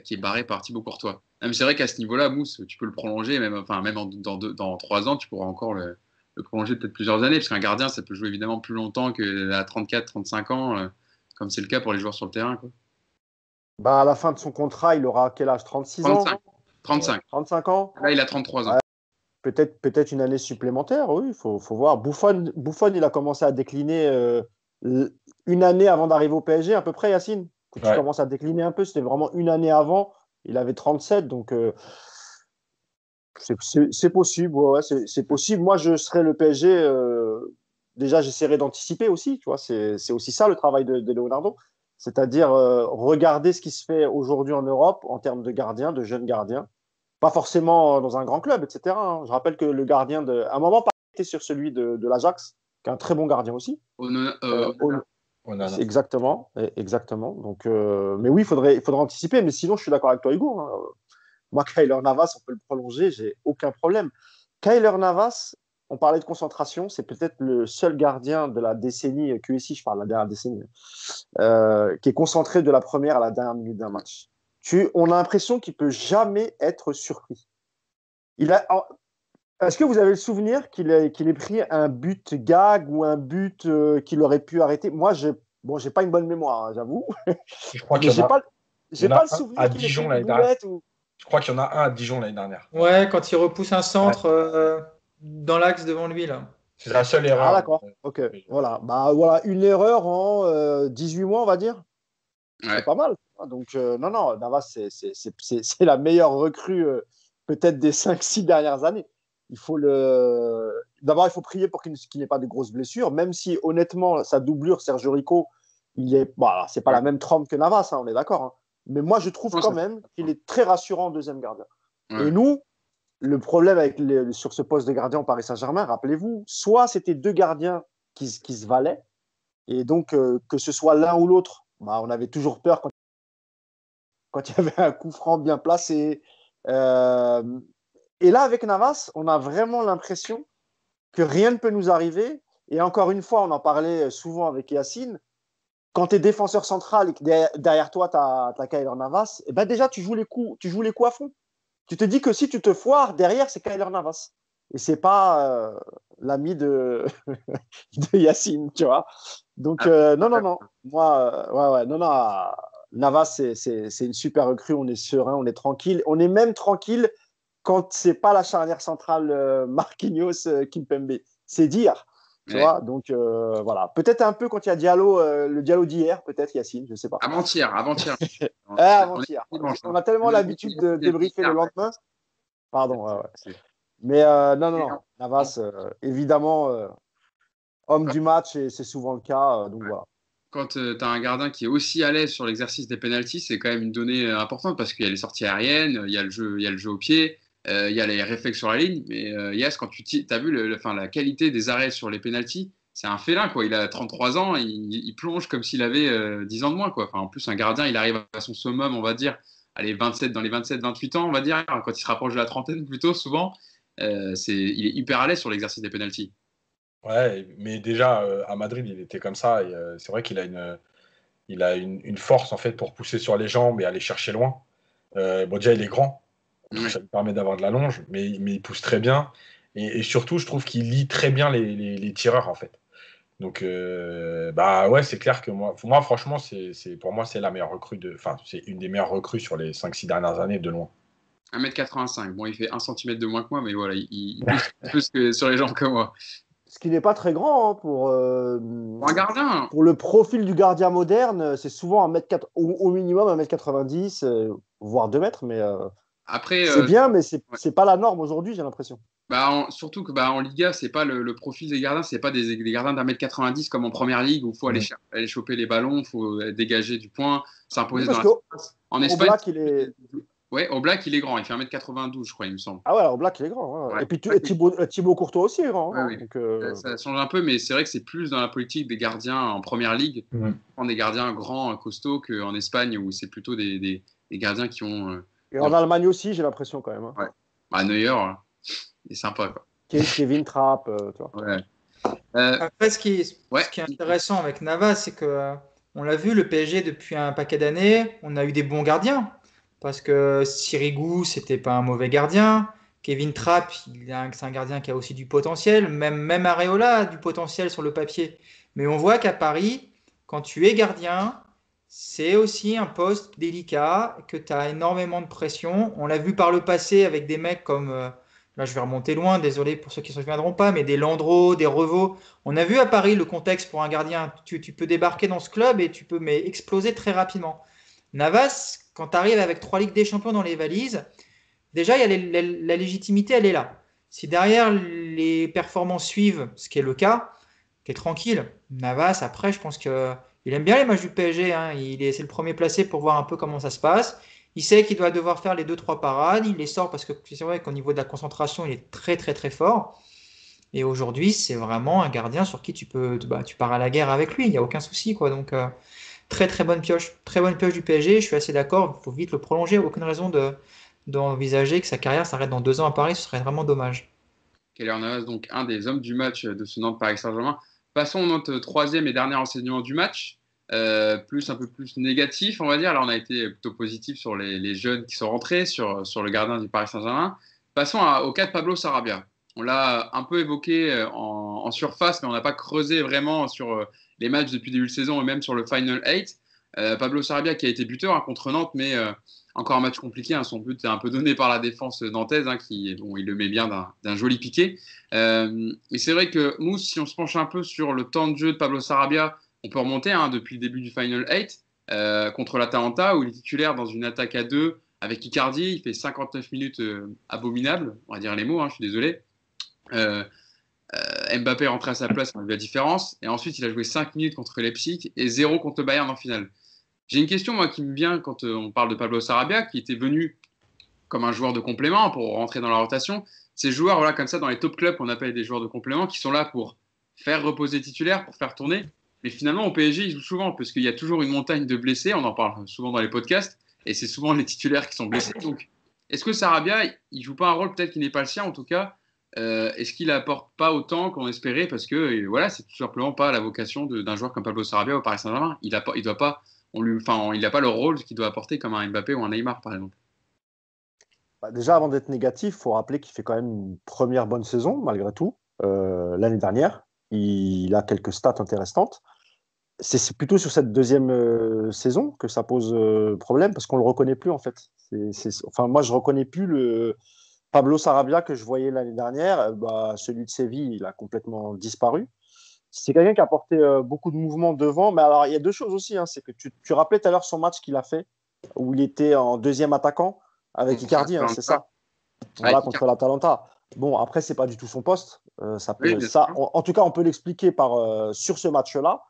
qui est barré par Thibaut Courtois. Même c'est vrai qu'à ce niveau-là, Mousse, tu peux le prolonger, même dans 3 ans, tu pourras encore le prolonger peut-être plusieurs années, parce qu'un gardien, ça peut jouer évidemment plus longtemps qu'à 34, 35 ans, comme c'est le cas pour les joueurs sur le terrain, quoi. À la fin de son contrat, il aura quel âge? 36 ans? 35. 35 ans? Là, il a 33 ans. Ouais. Peut-être une année supplémentaire, oui, il faut voir. Buffon, il a commencé à décliner une année avant d'arriver au PSG, à peu près, Yacine. Tu commences à décliner un peu, c'était vraiment une année avant. Il avait 37, donc c'est possible. Ouais, c'est possible. Moi, je serais le PSG. Déjà, j'essaierai d'anticiper aussi. Tu vois, c'est aussi ça le travail de Leonardo. C'est-à-dire regarder ce qui se fait aujourd'hui en Europe en termes de gardiens, de jeunes gardiens. Pas forcément dans un grand club, etc. Hein. Je rappelle que le gardien à un moment, était sur celui de l'Ajax, qui est un très bon gardien aussi. Exactement. Donc, mais oui, il faudrait anticiper. Mais sinon, je suis d'accord avec toi, Hugo. Hein. Moi, Keylor Navas, on peut le prolonger, j'ai aucun problème. Keylor Navas, on parlait de concentration, c'est peut-être le seul gardien de la décennie QSI, je parle de la dernière décennie, qui est concentré de la première à la dernière minute d'un match. On a l'impression qu'il ne peut jamais être surpris. Est-ce que vous avez le souvenir qu'il ait pris un but gag ou un but qu'il aurait pu arrêter? Moi, j'ai pas une bonne mémoire, hein, j'avoue. Je crois qu'il y en a. J'ai pas le souvenir à Dijon l'année dernière. Je crois qu'il y en a un à Dijon l'année dernière. Ouais, quand il repousse un centre dans l'axe devant lui, là. C'est la seule erreur. Ah, d'accord. Ok. Voilà. Voilà, une erreur en 18 mois, on va dire. Ouais. C'est pas mal. Donc, non, Navas, c'est la meilleure recrue peut-être des 5-6 dernières années. D'abord, il faut prier pour qu'il n'ait pas de grosses blessures, même si, honnêtement, sa doublure, Sergio Rico, c'est pas la même trempe que Navas, hein, on est d'accord. Hein. Mais moi, je trouve quand même qu'il est très rassurant en deuxième gardien. Ouais. Et nous, le problème sur ce poste de gardien au Paris Saint-Germain, rappelez-vous, soit c'était deux gardiens qui se valaient, et donc que ce soit l'un ou l'autre, on avait toujours peur quand il y avait un coup franc bien placé. Et là, avec Navas, on a vraiment l'impression que rien ne peut nous arriver. Et encore une fois, on en parlait souvent avec Yacine, quand tu es défenseur central et que derrière toi, tu as Keylor Navas, déjà, tu joues les coups à fond. Tu te dis que si tu te foires, derrière, c'est Keylor Navas. Et c'est pas l'ami de Yacine, tu vois. Donc, non. Moi, Navas, c'est une super recrue. On est serein, on est tranquille. On est même tranquille quand c'est pas la charnière centrale Marquinhos, Kimpembe. C'est dire. Tu vois, donc voilà. Peut-être un peu quand il y a Diallo, le Diallo d'hier, peut-être Yacine, je ne sais pas. Avant-hier. Avant-hier. On a tellement l'habitude de débriefer le lendemain. Pardon. Mais non. Navas, évidemment, homme du match, et c'est souvent le cas. Donc voilà. Quand tu as un gardien qui est aussi à l'aise sur l'exercice des pénaltys, c'est quand même une donnée importante parce qu'il y a les sorties aériennes, il y a le jeu au pied, il y a les réflexes sur la ligne. Mais Yass, quand tu as vu la qualité des arrêts sur les pénaltys, c'est un félin, quoi. Il a 33 ans, il plonge comme s'il avait 10 ans de moins, quoi. Enfin, en plus, un gardien, il arrive à son summum, on va dire, dans les 27-28 ans, on va dire, quand il se rapproche de la trentaine plutôt, souvent. Il est hyper à l'aise sur l'exercice des pénaltys. Ouais, mais déjà à Madrid, il était comme ça. Et, c'est vrai qu'il a une force en fait pour pousser sur les jambes et aller chercher loin. Bon, déjà, il est grand, Ouais. ça lui permet d'avoir de la longe, mais il pousse très bien. Et surtout, je trouve qu'il lit très bien les tireurs en fait. Donc, bah ouais, c'est clair que moi franchement, pour moi, c'est la meilleure recrue c'est une des meilleures recrues sur les 5-6 dernières années de loin. 1m85. Bon, il fait 1 centimètre de moins que moi, mais voilà, il pousse plus que sur les jambes que moi. Ce qui n'est pas très grand Pour un gardien. Pour le profil du gardien moderne, c'est souvent au minimum 1m90, voire 2 mètres. Mais après, c'est bien, mais c'est pas la norme aujourd'hui, j'ai l'impression. Surtout que en Liga, c'est pas le profil des gardiens, c'est pas des gardiens d'1m90 comme en première ligue où il faut aller choper les ballons, il faut dégager du point, s'imposer dans la surface. En Espagne, Oblak, il est grand, il fait 1m92, je crois, il me semble. Ah ouais, Oblak, il est grand. Ouais. Et puis Thibaut Courtois aussi est grand. Ouais, donc, ça change un peu, mais c'est vrai que c'est plus dans la politique des gardiens en première ligue, des gardiens grands, costauds, qu'en Espagne où c'est plutôt des gardiens qui ont. Et en Allemagne aussi, j'ai l'impression quand même. Hein. Ouais. Neuer, il est sympa, quoi. Kevin Trapp, tu vois. Ouais. Après, ce qui est intéressant avec Navas, c'est que on l'a vu, le PSG depuis un paquet d'années, on a eu des bons gardiens. Parce que Sirigu, c'était pas un mauvais gardien. Kevin Trapp, c'est un gardien qui a aussi du potentiel. Même Areola a du potentiel sur le papier. Mais on voit qu'à Paris, quand tu es gardien, c'est aussi un poste délicat, que tu as énormément de pression. On l'a vu par le passé avec des mecs comme, là je vais remonter loin, désolé pour ceux qui ne se souviendront pas, mais des Landreau, des Revaux. On a vu à Paris le contexte pour un gardien. Tu peux débarquer dans ce club et tu peux exploser très rapidement. Navas, quand tu arrives avec 3 Ligues des Champions dans les valises, déjà, la légitimité, elle est là. Si derrière les performances suivent, ce qui est le cas, tu es tranquille. Navas, après, je pense qu'il aime bien les matchs du PSG. Hein. C'est le premier placé pour voir un peu comment ça se passe. Il sait qu'il doit devoir faire les 2-3 parades. Il les sort parce que c'est vrai qu'au niveau de la concentration, il est très, très, très fort. Et aujourd'hui, c'est vraiment un gardien sur qui tu pars à la guerre avec lui. Il n'y a aucun souci, quoi. Donc, très très bonne pioche du PSG, je suis assez d'accord, il faut vite le prolonger, aucune raison d'envisager que sa carrière s'arrête dans 2 ans à Paris, ce serait vraiment dommage. Keylor Navas, donc un des hommes du match de ce Nantes Paris Saint-Germain. Passons à notre troisième et dernier enseignement du match, un peu plus négatif, on va dire. Là, on a été plutôt positif sur les jeunes qui sont rentrés, sur le gardien du Paris Saint-Germain. Passons au cas de Pablo Sarabia. On l'a un peu évoqué en surface, mais on n'a pas creusé vraiment sur les matchs depuis le début de saison et même sur le Final 8. Pablo Sarabia qui a été buteur contre Nantes, mais encore un match compliqué. Son but est un peu donné par la défense nantaise, il le met bien d'un joli piqué. Et c'est vrai que Mousse, si on se penche un peu sur le temps de jeu de Pablo Sarabia, on peut remonter depuis le début du Final 8 contre l'Atalanta, où il est titulaire dans une attaque à 2 avec Icardi. Il fait 59 minutes abominables, on va dire les mots, je suis désolé. Mbappé est rentré à sa place, on a vu la différence. Et ensuite, il a joué 5 minutes contre Leipzig et 0 contre le Bayern en finale. J'ai une question, moi, qui me vient quand on parle de Pablo Sarabia, qui était venu comme un joueur de complément pour rentrer dans la rotation. Ces joueurs, comme ça, dans les top clubs, qu'on appelle des joueurs de complément, qui sont là pour faire reposer titulaire, pour faire tourner. Mais finalement, au PSG, ils jouent souvent, parce qu'il y a toujours une montagne de blessés. On en parle souvent dans les podcasts. Et c'est souvent les titulaires qui sont blessés. Donc, est-ce que Sarabia, il joue pas un rôle peut-être qui n'est pas le sien, en tout cas est-ce qu'il apporte pas autant qu'on espérait? Parce que c'est tout simplement pas la vocation d'un joueur comme Pablo Sarabia au Paris Saint-Germain. Il n'a pas le rôle qu'il doit apporter comme un Mbappé ou un Neymar, par exemple. Déjà, avant d'être négatif, il faut rappeler qu'il fait quand même une première bonne saison, malgré tout. L'année dernière, il a quelques stats intéressantes. C'est plutôt sur cette deuxième saison que ça pose problème, parce qu'on ne le reconnaît plus, en fait. Moi, je ne reconnais plus Pablo Sarabia, que je voyais l'année dernière, celui de Séville, il a complètement disparu. C'est quelqu'un qui a apporté beaucoup de mouvements devant. Mais alors, il y a deux choses aussi. Hein, c'est que tu rappelais tout à l'heure son match qu'il a fait, où il était en deuxième attaquant avec Icardi, hein, c'est ça. Voilà, contre l'Atalanta. Bon, après, c'est pas du tout son poste. En tout cas, on peut l'expliquer sur ce match-là.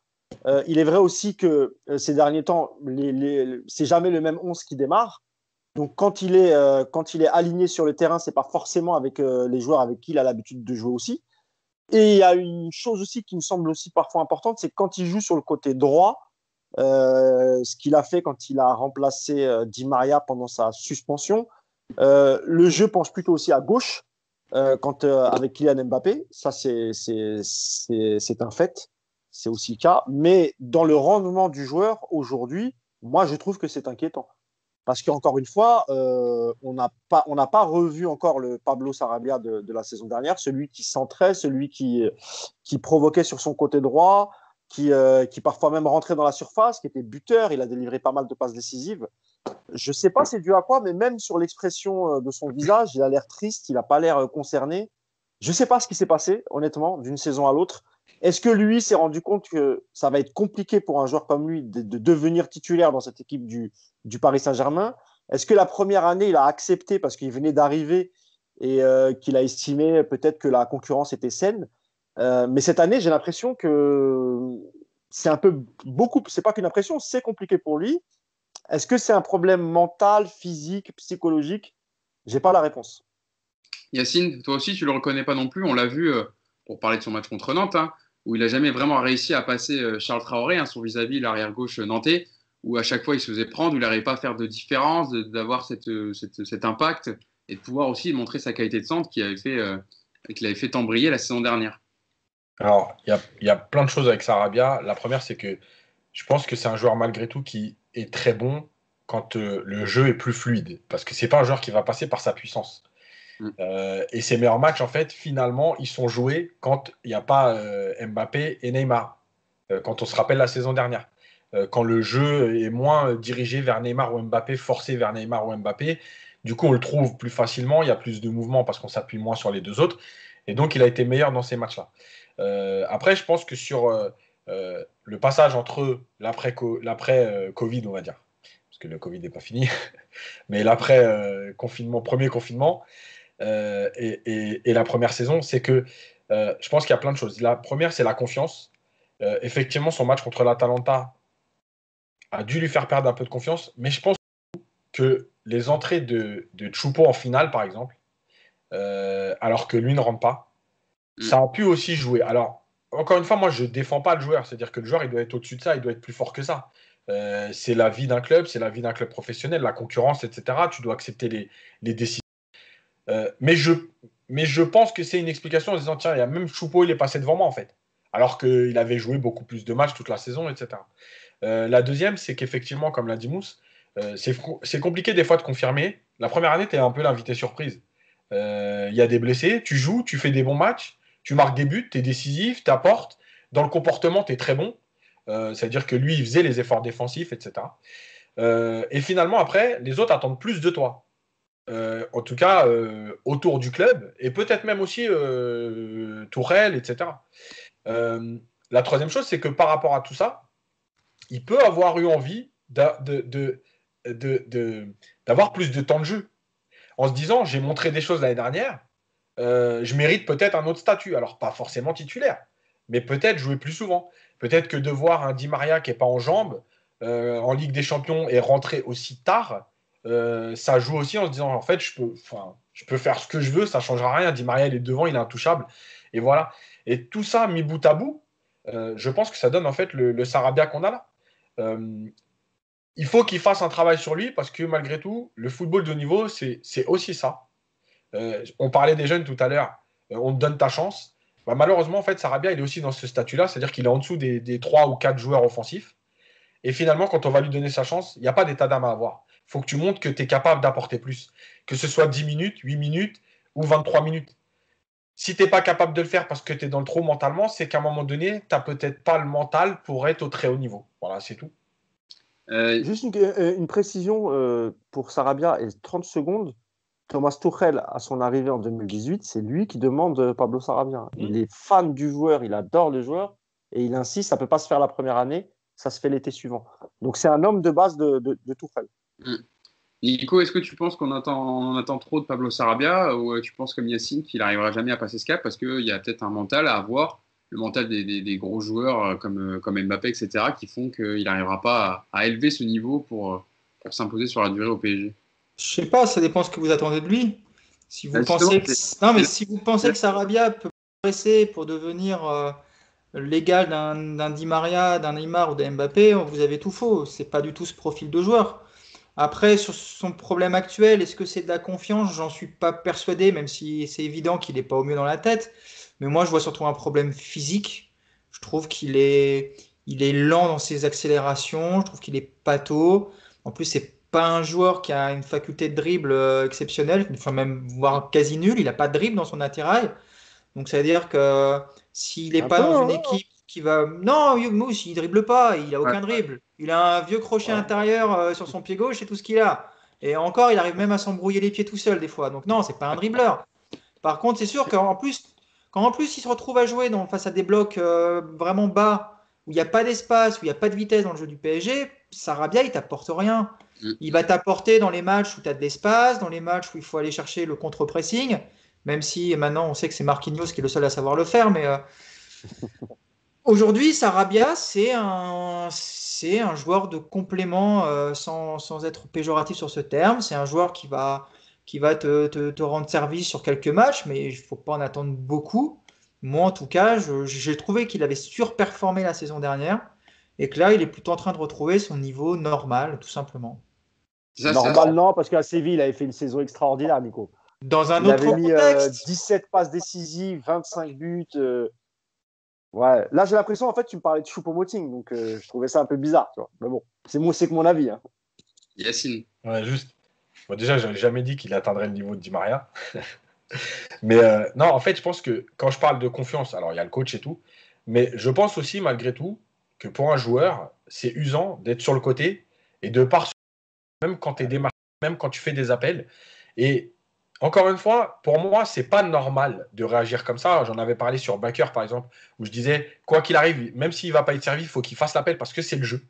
Il est vrai aussi que ces derniers temps, c'est jamais le même 11 qui démarre. Donc, quand il est aligné sur le terrain, c'est pas forcément avec les joueurs avec qui il a l'habitude de jouer aussi. Et il y a une chose aussi qui me semble aussi parfois importante, c'est que quand il joue sur le côté droit, ce qu'il a fait quand il a remplacé Di Maria pendant sa suspension, le jeu penche plutôt aussi à gauche avec Kylian Mbappé. Ça, c'est un fait. C'est aussi le cas. Mais dans le rendement du joueur aujourd'hui, moi, je trouve que c'est inquiétant. Parce qu'encore une fois, on n'a pas revu encore le Pablo Sarabia de la saison dernière, celui qui centrait, celui qui provoquait sur son côté droit, qui parfois même rentrait dans la surface, qui était buteur. Il a délivré pas mal de passes décisives. Je ne sais pas c'est dû à quoi, mais même sur l'expression de son visage, il a l'air triste, il n'a pas l'air concerné. Je ne sais pas ce qui s'est passé, honnêtement, d'une saison à l'autre. Est-ce que lui s'est rendu compte que ça va être compliqué pour un joueur comme lui de devenir titulaire dans cette équipe du Paris Saint-Germain? Est-ce que la première année, il a accepté parce qu'il venait d'arriver et qu'il a estimé peut-être que la concurrence était saine? Mais cette année, j'ai l'impression que c'est un peu beaucoup, c'est pas qu'une impression, c'est compliqué pour lui. Est-ce que c'est un problème mental, physique, psychologique? J'ai pas la réponse. Yacine, toi aussi, tu le reconnais pas non plus. On l'a vu pour parler de son match contre Nantes, hein, où il n'a jamais vraiment réussi à passer Charles Traoré, hein, son vis-à-vis, l'arrière gauche nantais, où à chaque fois il se faisait prendre, où il n'arrivait pas à faire de différence, d'avoir cet impact et de pouvoir aussi montrer sa qualité de centre qu'il avait fait tant briller la saison dernière. Alors, il y a plein de choses avec Sarabia. La première, c'est que je pense que c'est un joueur malgré tout qui est très bon quand le jeu est plus fluide. Parce que c'est pas un joueur qui va passer par sa puissance. Et ses meilleurs matchs, en fait, finalement, ils sont joués quand il n'y a pas Mbappé et Neymar. Quand on se rappelle la saison dernière. Quand le jeu est moins dirigé vers Neymar ou Mbappé, forcé vers Neymar ou Mbappé, du coup, on le trouve plus facilement, il y a plus de mouvement parce qu'on s'appuie moins sur les deux autres. Et donc, il a été meilleur dans ces matchs-là. Après, je pense que sur le passage entre l'après-Covid, on va dire, parce que le Covid n'est pas fini, mais l'après-confinement, premier confinement, et la première saison, c'est que je pense qu'il y a plein de choses. La première, c'est la confiance. Effectivement, son match contre l'Atalanta a dû lui faire perdre un peu de confiance, mais je pense que les entrées de Choupo en finale, par exemple, alors que lui ne rentre pas, ça a pu aussi jouer. Alors, encore une fois, moi, je ne défends pas le joueur. C'est-à-dire que le joueur, il doit être au-dessus de ça, il doit être plus fort que ça. C'est la vie d'un club, c'est la vie d'un club professionnel, la concurrence, etc. Tu dois accepter les décisions. Mais je pense que c'est une explication en disant, tiens, il y a même Choupo, il est passé devant moi, en fait. Alors qu'il avait joué beaucoup plus de matchs toute la saison, etc. La deuxième, c'est qu'effectivement, comme l'a dit Mousse, c'est compliqué des fois de confirmer. La première année, tu es un peu l'invité surprise. Il y a des blessés, tu joues, tu fais des bons matchs, tu marques des buts, tu es décisif, tu apportes. Dans le comportement, tu es très bon. C'est-à-dire que lui, il faisait les efforts défensifs, etc. Et finalement, après, les autres attendent plus de toi. En tout cas, autour du club, et peut-être même aussi Tourelle, etc. La troisième chose, c'est que par rapport à tout ça, il peut avoir eu envie d'avoir plus de temps de jeu. En se disant, j'ai montré des choses l'année dernière, je mérite peut-être un autre statut. Alors, pas forcément titulaire, mais peut-être jouer plus souvent. Peut-être que de voir un Di Maria qui n'est pas en jambes, en Ligue des Champions et rentrer aussi tard, ça joue aussi en se disant, en fait, je peux faire ce que je veux, ça ne changera rien. Di Maria, il est devant, il est intouchable. Et voilà. Et tout ça, mis bout à bout, je pense que ça donne en fait le Sarabia qu'on a là. Il faut qu'il fasse un travail sur lui parce que malgré tout, le football de haut niveau, c'est aussi ça. On parlait des jeunes tout à l'heure, on te donne ta chance. Bah, malheureusement, en fait, Sarabia, il est aussi dans ce statut-là, c'est-à-dire qu'il est en dessous des 3 ou 4 joueurs offensifs. Et finalement, quand on va lui donner sa chance, il n'y a pas d'état d'âme à avoir. Il faut que tu montres que tu es capable d'apporter plus. Que ce soit 10 minutes, 8 minutes ou 23 minutes. Si tu n'es pas capable de le faire parce que tu es dans le trop mentalement, c'est qu'à un moment donné, tu n'as peut-être pas le mental pour être au très haut niveau. Voilà, c'est tout. Juste une précision pour Sarabia et 30 secondes. Thomas Tuchel, à son arrivée en 2018, c'est lui qui demande Pablo Sarabia. Il est fan du joueur, il adore le joueur et il insiste, ça ne peut pas se faire la première année, ça se fait l'été suivant. Donc c'est un homme de base de Tuchel. Nico, est-ce que tu penses on en attend trop de Pablo Sarabia ou tu penses comme Yacine qu'il n'arrivera jamais à passer ce cap parce qu'il y a peut-être un mental à avoir, le mental des gros joueurs comme Mbappé, etc., qui font qu'il n'arrivera pas à élever ce niveau pour s'imposer sur la durée au PSG? Je sais pas, ça dépend ce que vous attendez de lui. Si vous Justement, pensez que... Non, mais si vous pensez que Sarabia peut progresser pour devenir l'égal d'un Di Maria, d'un Neymar ou d'un Mbappé, vous avez tout faux. C'est pas du tout ce profil de joueur. Après, sur son problème actuel, est-ce que c'est de la confiance? J'en suis pas persuadé, même si c'est évident qu'il n'est pas au mieux dans la tête. Mais moi, je vois surtout un problème physique. Je trouve il est lent dans ses accélérations. Je trouve qu'il est pâteau. En plus, c'est pas un joueur qui a une faculté de dribble exceptionnelle, enfin même voire quasi nulle. Il n'a pas de dribble dans son attirail. Donc ça veut dire que s'il n'est Un pas peu, dans une hein. équipe qui va... Non, Mousse, il dribble pas, il a Ouais, aucun dribble. Il a un vieux crochet Ouais. intérieur sur son pied gauche, c'est tout ce qu'il a. Et encore, il arrive même à s'embrouiller les pieds tout seul des fois. Donc non, c'est pas un dribbleur. Par contre, c'est sûr qu'en plus, quand en plus il se retrouve à jouer face à des blocs vraiment bas, où il n'y a pas d'espace, où il n'y a pas de vitesse dans le jeu du PSG, Sarabia, il t'apporte rien. Mm. Il va t'apporter dans les matchs où tu as de l'espace, dans les matchs où il faut aller chercher le contre-pressing, même si maintenant on sait que c'est Marquinhos qui est le seul à savoir le faire, mais aujourd'hui, Sarabia, c'est un joueur de complément sans être péjoratif sur ce terme. C'est un joueur qui va te rendre service sur quelques matchs, mais il ne faut pas en attendre beaucoup. Moi, en tout cas, j'ai trouvé qu'il avait surperformé la saison dernière et que là, il est plutôt en train de retrouver son niveau normal, tout simplement. Ça, Normal, non, parce qu'à Séville, il avait fait une saison extraordinaire, Nico. Dans un Il avait autre mis contexte, 17 passes décisives, 25 buts. Ouais. Là, j'ai l'impression, en fait, tu me parlais de Choupo-Moting, donc je trouvais ça un peu bizarre, tu vois. Mais bon, c'est que mon avis. Hein. Yacine. Ouais, juste. Bon, déjà, je n'avais jamais dit qu'il atteindrait le niveau de Di Maria. Mais non, en fait, je pense que quand je parle de confiance, alors il y a le coach et tout, mais je pense aussi, malgré tout, que pour un joueur, c'est usant d'être sur le côté et de par même quand tu es démarqué, même quand tu fais des appels. Et encore une fois, pour moi, c'est pas normal de réagir comme ça. J'en avais parlé sur Baker, par exemple, où je disais, quoi qu'il arrive, même s'il va pas être servi, il faut qu'il fasse l'appel parce que c'est le jeu.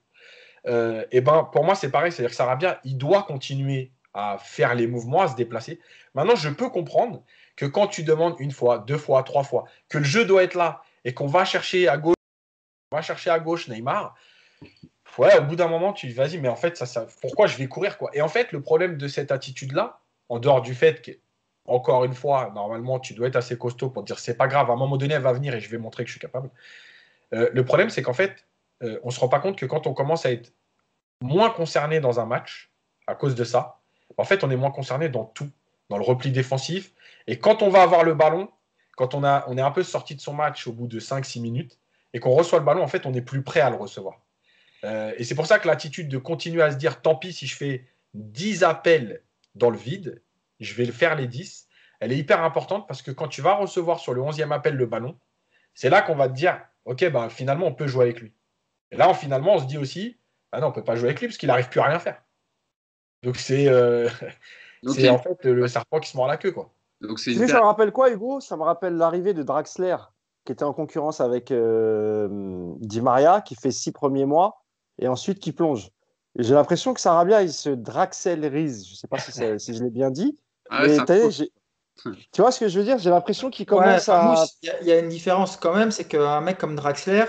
Et ben, pour moi, c'est pareil. C'est-à-dire que Sarabia, il doit continuer à faire les mouvements, à se déplacer. Maintenant, je peux comprendre que quand tu demandes une fois, deux fois, trois fois, que le jeu doit être là et qu'on va chercher à gauche Neymar, ouais, au bout d'un moment, tu dis, vas-y, mais en fait, pourquoi je vais courir, quoi? Et en fait, le problème de cette attitude-là, en dehors du fait que, encore une fois, normalement, tu dois être assez costaud pour te dire, c'est pas grave, à un moment donné, elle va venir et je vais montrer que je suis capable. Le problème, c'est qu'en fait, on se rend pas compte que quand on commence à être moins concerné dans un match, à cause de ça, en fait, on est moins concerné dans tout, dans le repli défensif. Et quand on va avoir le ballon, quand on est un peu sorti de son match au bout de 5-6 minutes, et qu'on reçoit le ballon, en fait, on est plus prêt à le recevoir. Et c'est pour ça que l'attitude de continuer à se dire tant pis si je fais 10 appels dans le vide, je vais le faire les 10, elle est hyper importante parce que quand tu vas recevoir sur le 11e appel le ballon, c'est là qu'on va te dire ok, ben, finalement, on peut jouer avec lui. Et là, finalement, on se dit aussi ah non, on ne peut pas jouer avec lui parce qu'il n'arrive plus à rien faire. Donc, Donc, c'est en fait le serpent qui se mord la queue, quoi. donc c'est Tu une sais, ça me rappelle quoi, Hugo? Ça me rappelle l'arrivée de Draxler, qui était en concurrence avec Di Maria, qui fait 6 premiers mois, et ensuite qui plonge. Et j'ai l'impression que Sarabia, il se draxlerise. Je ne sais pas si je l'ai bien dit, Ah ouais, mais tu vois ce que je veux dire? J'ai l'impression qu'il ouais, commence enfin, à... Mousse, il y a une différence quand même, c'est qu'un mec comme Draxler,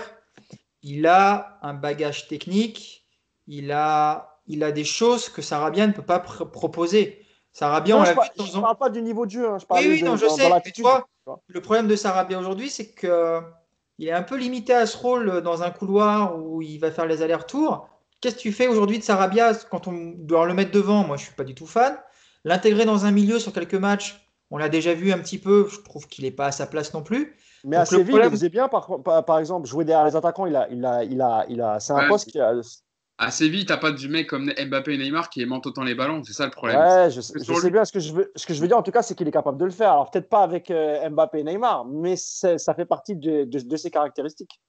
il a un bagage technique, il a des choses que Sarabia ne peut pas proposer. Sarabia, on Non, l'a vu de je temps en temps. parle pas du niveau de jeu, hein, je Oui, parlais oui, non, je dans sais. Mais l'attitude. toi, Tu vois. le problème de Sarabia aujourd'hui, c'est que il est un peu limité à ce rôle dans un couloir où il va faire les allers-retours. Qu'est-ce que tu fais aujourd'hui de Sarabia quand on doit le mettre devant? Moi, je suis pas du tout fan. L'intégrer dans un milieu sur quelques matchs, on l'a déjà vu un petit peu. Je trouve qu'il n'est pas à sa place non plus. Mais à Donc le Séville, il le problème, faisait bien, par exemple, jouer derrière les attaquants, c'est un ouais, poste qui a... à Séville, t'as pas du mec comme Mbappé et Neymar qui aimantent autant les ballons, c'est ça le problème. Ouais, Que je sur sais lui. bien ce que je veux dire, en tout cas, c'est qu'il est capable de le faire. Alors, peut-être pas avec Mbappé et Neymar, mais ça fait partie de ses caractéristiques.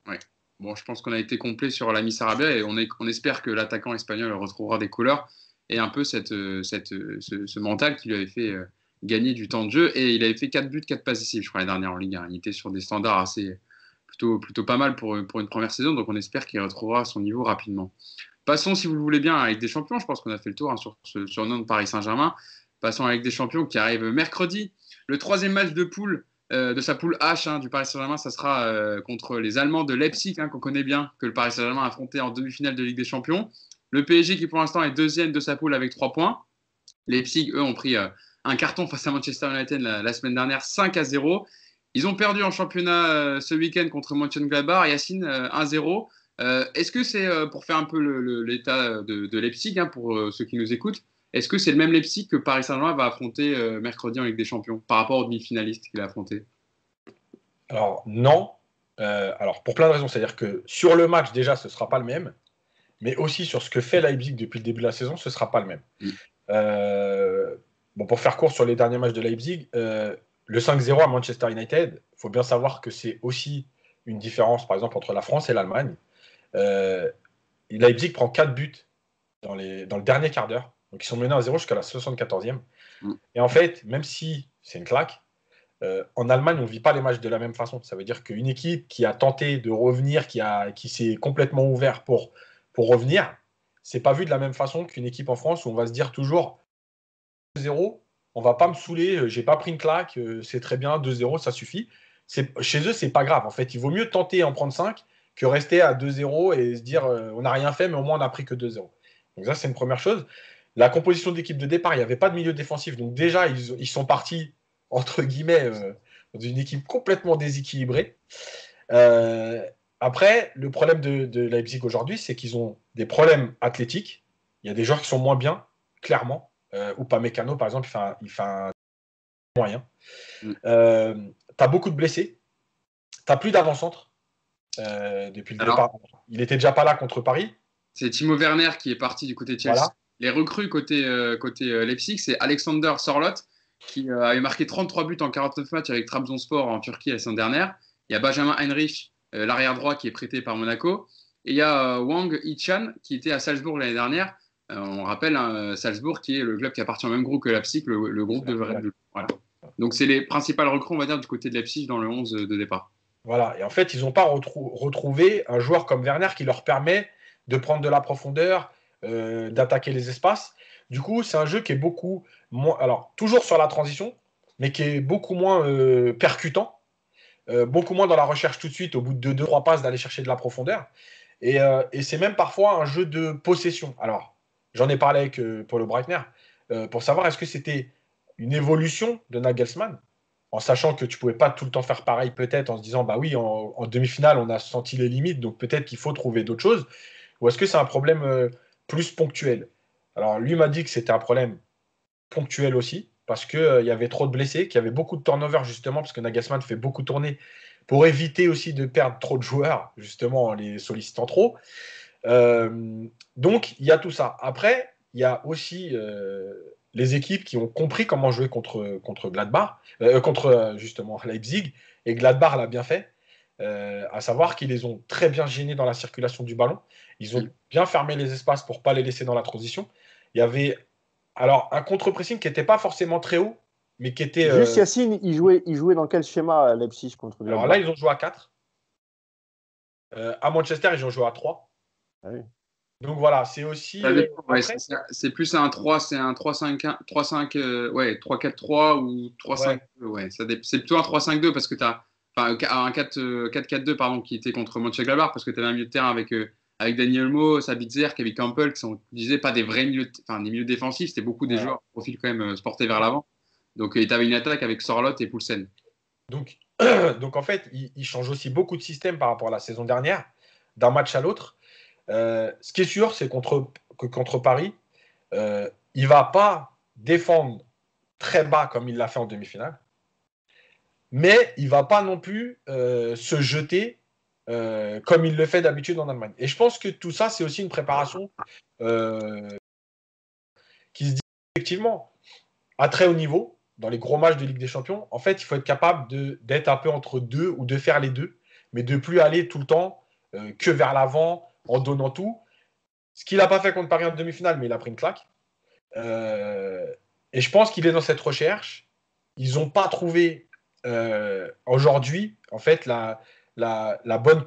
Ouais. Bon, je pense qu'on a été complet sur l'ami Sarabia et on espère que l'attaquant espagnol retrouvera des couleurs et un peu ce mental qui lui avait fait gagner du temps de jeu. Et il avait fait 4 buts, 4 passes décisives, je crois, l'année dernière en Ligue 1. Il était sur des standards assez plutôt pas mal pour une première saison, donc on espère qu'il retrouvera son niveau rapidement. Passons, si vous le voulez bien, à la Ligue des Champions. Je pense qu'on a fait le tour sur ce surnom de Paris Saint-Germain. Passons à la Ligue des Champions qui arrive mercredi. Le 3e match de poule de sa poule H du Paris Saint-Germain, ça sera contre les Allemands de Leipzig, qu'on connaît bien, que le Paris Saint-Germain a affronté en demi-finale de Ligue des Champions. Le PSG qui pour l'instant est 2e de sa poule avec 3 points. Leipzig, eux, ont pris un carton face à Manchester United la semaine dernière, 5-0. Ils ont perdu en championnat ce week-end contre Mönchengladbach, Yacine, 1-0. Est-ce que c'est, pour faire un peu l'état de Leipzig, pour ceux qui nous écoutent, est-ce que c'est le même Leipzig que Paris Saint-Germain va affronter mercredi en Ligue des Champions par rapport aux demi-finalistes qu'il a affronté? Alors, non. Alors, pour plein de raisons. C'est-à-dire que sur le match, déjà, ce ne sera pas le même. Mais aussi sur ce que fait Leipzig depuis le début de la saison, ce ne sera pas le même. Bon, pour faire court sur les derniers matchs de Leipzig, le 5-0 à Manchester United, il faut bien savoir que c'est aussi une différence, par exemple, entre la France et l'Allemagne. Leipzig prend 4 buts dans le dernier quart d'heure. Donc, ils sont menés à 0 jusqu'à la 74e. Et en fait, même si c'est une claque, en Allemagne, on ne vit pas les matchs de la même façon. Ça veut dire qu'une équipe qui a tenté de revenir, qui s'est complètement ouverte pour revenir, c'est pas vu de la même façon qu'une équipe en France où on va se dire toujours 2-0, on va pas me saouler, j'ai pas pris une claque, c'est très bien, 2-0, ça suffit. Chez eux, c'est pas grave. En fait, il vaut mieux tenter en prendre 5 que rester à 2-0 et se dire on n'a rien fait, mais au moins on n'a pris que 2-0. Donc ça, c'est une première chose. La composition d'équipe de départ, il n'y avait pas de milieu défensif. Donc déjà, ils sont partis, entre guillemets, dans une équipe complètement déséquilibrée. Après, le problème de Leipzig aujourd'hui, c'est qu'ils ont des problèmes athlétiques. Il y a des joueurs qui sont moins bien, clairement. Upamecano, par exemple, il fait un moyen. Tu as beaucoup de blessés. Tu n'as plus d'avant-centre depuis le départ. Il n'était déjà pas là contre Paris. C'est Timo Werner qui est parti du côté de Chelsea. Voilà. Les recrues côté Leipzig, c'est Alexander Sørloth qui avait marqué 33 buts en 49 matchs avec Trabzonspor en Turquie la saison dernière. Il y a Benjamin Henrich, l'arrière droit qui est prêté par Monaco. Et il y a Wang Hee-chan qui était à Salzbourg l'année dernière. On rappelle Salzbourg qui est le club qui appartient au même groupe que Leipzig, le groupe de Red Bull. Voilà. Donc c'est les principales recrues, on va dire, du côté de Leipzig dans le 11 de départ. Voilà. Et en fait, ils n'ont pas retrouvé un joueur comme Werner qui leur permet de prendre de la profondeur, d'attaquer les espaces. Du coup, c'est un jeu qui est beaucoup moins, alors toujours sur la transition, mais qui est beaucoup moins percutant, beaucoup moins dans la recherche tout de suite, au bout de 2-3 passes, d'aller chercher de la profondeur. Et c'est même parfois un jeu de possession. Alors, j'en ai parlé avec Paulo Breitner pour savoir est-ce que c'était une évolution de Nagelsmann, en sachant que tu ne pouvais pas tout le temps faire pareil, peut-être en se disant bah oui, en demi-finale, on a senti les limites, donc peut-être qu'il faut trouver d'autres choses. Ou est-ce que c'est un problème plus ponctuel? Alors, lui m'a dit que c'était un problème ponctuel aussi, parce qu'il y avait trop de blessés, qu'il y avait beaucoup de turnover, justement, parce que Nagelsmann fait beaucoup tourner pour éviter aussi de perdre trop de joueurs, justement, en les sollicitant trop. Donc, il y a tout ça. Après, il y a aussi les équipes qui ont compris comment jouer contre Gladbach, contre justement Leipzig, et Gladbach l'a bien fait. À savoir qu'ils les ont très bien gênés dans la circulation du ballon. Ils ont bien fermé les espaces pour ne pas les laisser dans la transition. Il y avait alors un contre-pressing qui n'était pas forcément très haut, mais qui était... Juste Yacine, il jouait dans quel schéma Leipzig contre Gladbach? Alors là, ils ont joué à 4. À Manchester, ils ont joué à 3. Ah oui. Donc voilà, c'est aussi... c'est plus un 3, c'est un 3-5, 3-5, ouais, 3-4-3 ou 3-5. Ouais, c'est plutôt un 3-5-2 parce que tu as... Enfin, un 4-4-2, pardon, qui était contre Mönchengladbach, parce que tu avais un milieu de terrain avec Daniel Olmo, Sabitzer, Kevin Campbell, qui sont, je disais, pas des vrais milieux, des milieux défensifs, c'était beaucoup des joueurs au profil quand même sportés vers l'avant. Donc, tu avais une attaque avec Sørloth et Poulsen. Donc en fait, il change aussi beaucoup de système par rapport à la saison dernière, d'un match à l'autre. Ce qui est sûr, c'est que contre Paris, il ne va pas défendre très bas comme il l'a fait en demi-finale. Mais il ne va pas non plus se jeter comme il le fait d'habitude en Allemagne. Et je pense que tout ça, c'est aussi une préparation qui se dit effectivement à très haut niveau, dans les gros matchs de Ligue des Champions. En fait, il faut être capable d'être un peu entre deux ou de faire les deux, mais de ne plus aller tout le temps que vers l'avant en donnant tout. Ce qu'il n'a pas fait contre Paris en demi-finale, mais il a pris une claque. Et je pense qu'il est dans cette recherche. Ils n'ont pas trouvé aujourd'hui, en fait, la bonne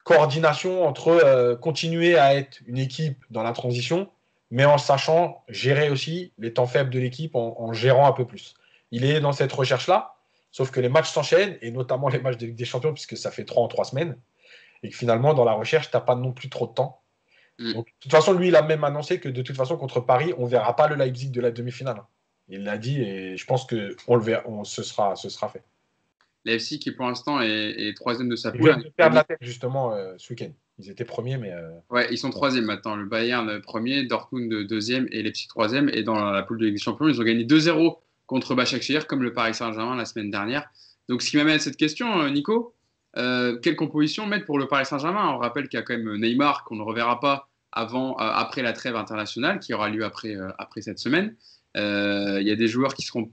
coordination entre continuer à être une équipe dans la transition, mais en sachant gérer aussi les temps faibles de l'équipe, en gérant un peu plus. Il est dans cette recherche-là, sauf que les matchs s'enchaînent, et notamment les matchs de Ligue des Champions, puisque ça fait 3 en 3 semaines, et que finalement, dans la recherche, tu n'as pas non plus trop de temps. Donc, de toute façon, lui, il a même annoncé que de toute façon, contre Paris, on ne verra pas le Leipzig de la demi-finale. Il l'a dit, et je pense qu'on le verra, ce sera fait. L'AFC qui pour l'instant est troisième de sa Ils poule. viennent de perdre la tête justement ce week-end. Ils étaient premiers, mais. Ouais, ils sont troisième maintenant. Le Bayern premier, Dortmund deuxième et Leipzig troisième. Et dans la poule de Ligue des Champions, ils ont gagné 2-0 contre Başakşehir, comme le Paris Saint-Germain la semaine dernière. Donc, ce qui m'amène à cette question, Nico, quelle composition mettre pour le Paris Saint-Germain? On rappelle qu'il y a quand même Neymar qu'on ne reverra pas après la trêve internationale qui aura lieu après cette semaine. Il y a des joueurs qui seront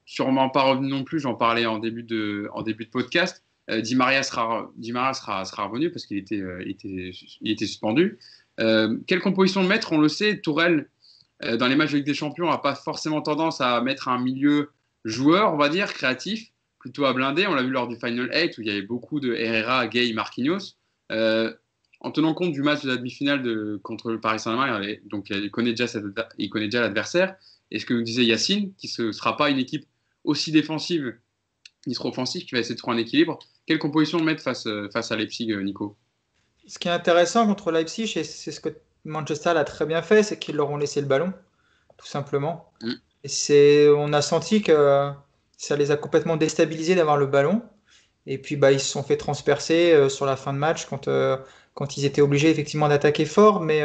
sûrement pas revenus non plus. J'en parlais en début de podcast. Di Maria sera revenu parce qu'il était suspendu. Quelle composition mettre? On le sait, Tourelle, dans les matchs de Ligue des Champions, n'a pas forcément tendance à mettre un milieu joueur, on va dire, créatif, plutôt à blinder. On l'a vu lors du Final 8 où il y avait beaucoup de Herrera, Gay, Marquinhos. En tenant compte du match de la demi-finale contre le Paris Saint-Germain, donc il connaît déjà l'adversaire. Et ce que nous disait Yacine, qui ne sera pas une équipe aussi défensive ni trop offensive, qui va essayer de trouver un équilibre. Quelle composition mettre face à Leipzig, Nico? Ce qui est intéressant contre Leipzig, et c'est ce que Manchester a très bien fait, c'est qu'ils leur ont laissé le ballon, tout simplement. Et on a senti que ça les a complètement déstabilisés d'avoir le ballon. Et puis ils se sont fait transpercer sur la fin de match quand ils étaient obligés effectivement d'attaquer fort. Mais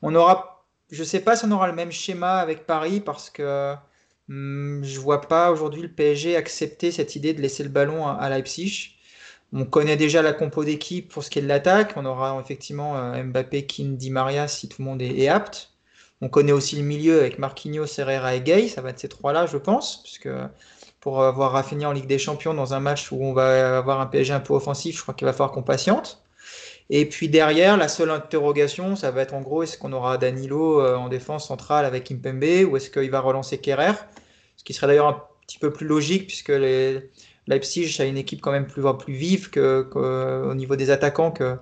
je ne sais pas si on aura le même schéma avec Paris parce que je ne vois pas aujourd'hui le PSG accepter cette idée de laisser le ballon à Leipzig. On connaît déjà la compo d'équipe pour ce qui est de l'attaque. On aura effectivement Mbappé, Kean, Di Maria si tout le monde est apte. On connaît aussi le milieu avec Marquinhos, Herrera et Gay. Ça va être ces trois-là, je pense, puisque pour avoir Rafinha en Ligue des Champions dans un match où on va avoir un PSG un peu offensif, je crois qu'il va falloir qu'on patiente. Et puis derrière, la seule interrogation, ça va être en gros, est-ce qu'on aura Danilo en défense centrale avec Kimpembe ou est-ce qu'il va relancer Kerrer? Ce qui serait d'ailleurs un petit peu plus logique puisque Leipzig a une équipe quand même plus vive au niveau des attaquants que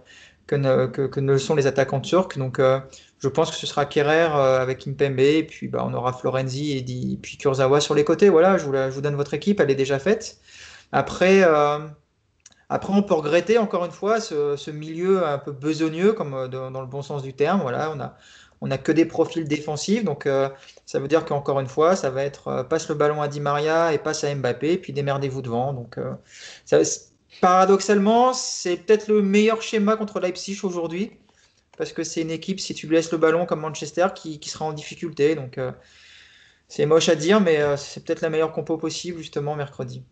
ne le sont les attaquants turcs. Donc je pense que ce sera Kerrer avec Kimpembe et puis on aura Florenzi et puis Kurzawa sur les côtés. Voilà, je vous donne votre équipe, elle est déjà faite. Après, on peut regretter encore une fois ce milieu un peu besogneux, comme dans le bon sens du terme. Voilà, on a que des profils défensifs, donc ça veut dire qu'encore une fois, ça va être passe le ballon à Di Maria et passe à Mbappé, et puis démerdez-vous devant. Donc, paradoxalement, c'est peut-être le meilleur schéma contre Leipzig aujourd'hui, parce que c'est une équipe, si tu lui laisses le ballon comme Manchester, qui sera en difficulté. Donc, c'est moche à dire, mais c'est peut-être la meilleure compo possible justement mercredi.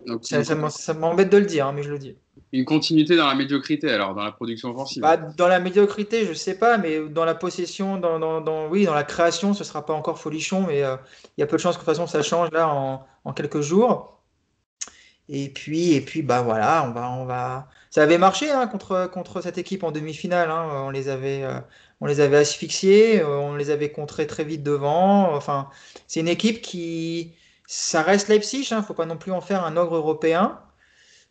Donc, ça m'embête de le dire, mais je le dis. Une continuité dans la médiocrité, alors, dans la production offensive. Dans la médiocrité, je ne sais pas, mais dans la possession, dans la création, ce ne sera pas encore folichon, mais il y a peu de chances que de toute façon ça change là en quelques jours. Et puis voilà, on va. Ça avait marché contre cette équipe en demi-finale. On les avait asphyxiés, on les avait contrés très vite devant. Enfin, c'est une équipe ça reste Leipzig. Il ne faut pas non plus en faire un ogre européen.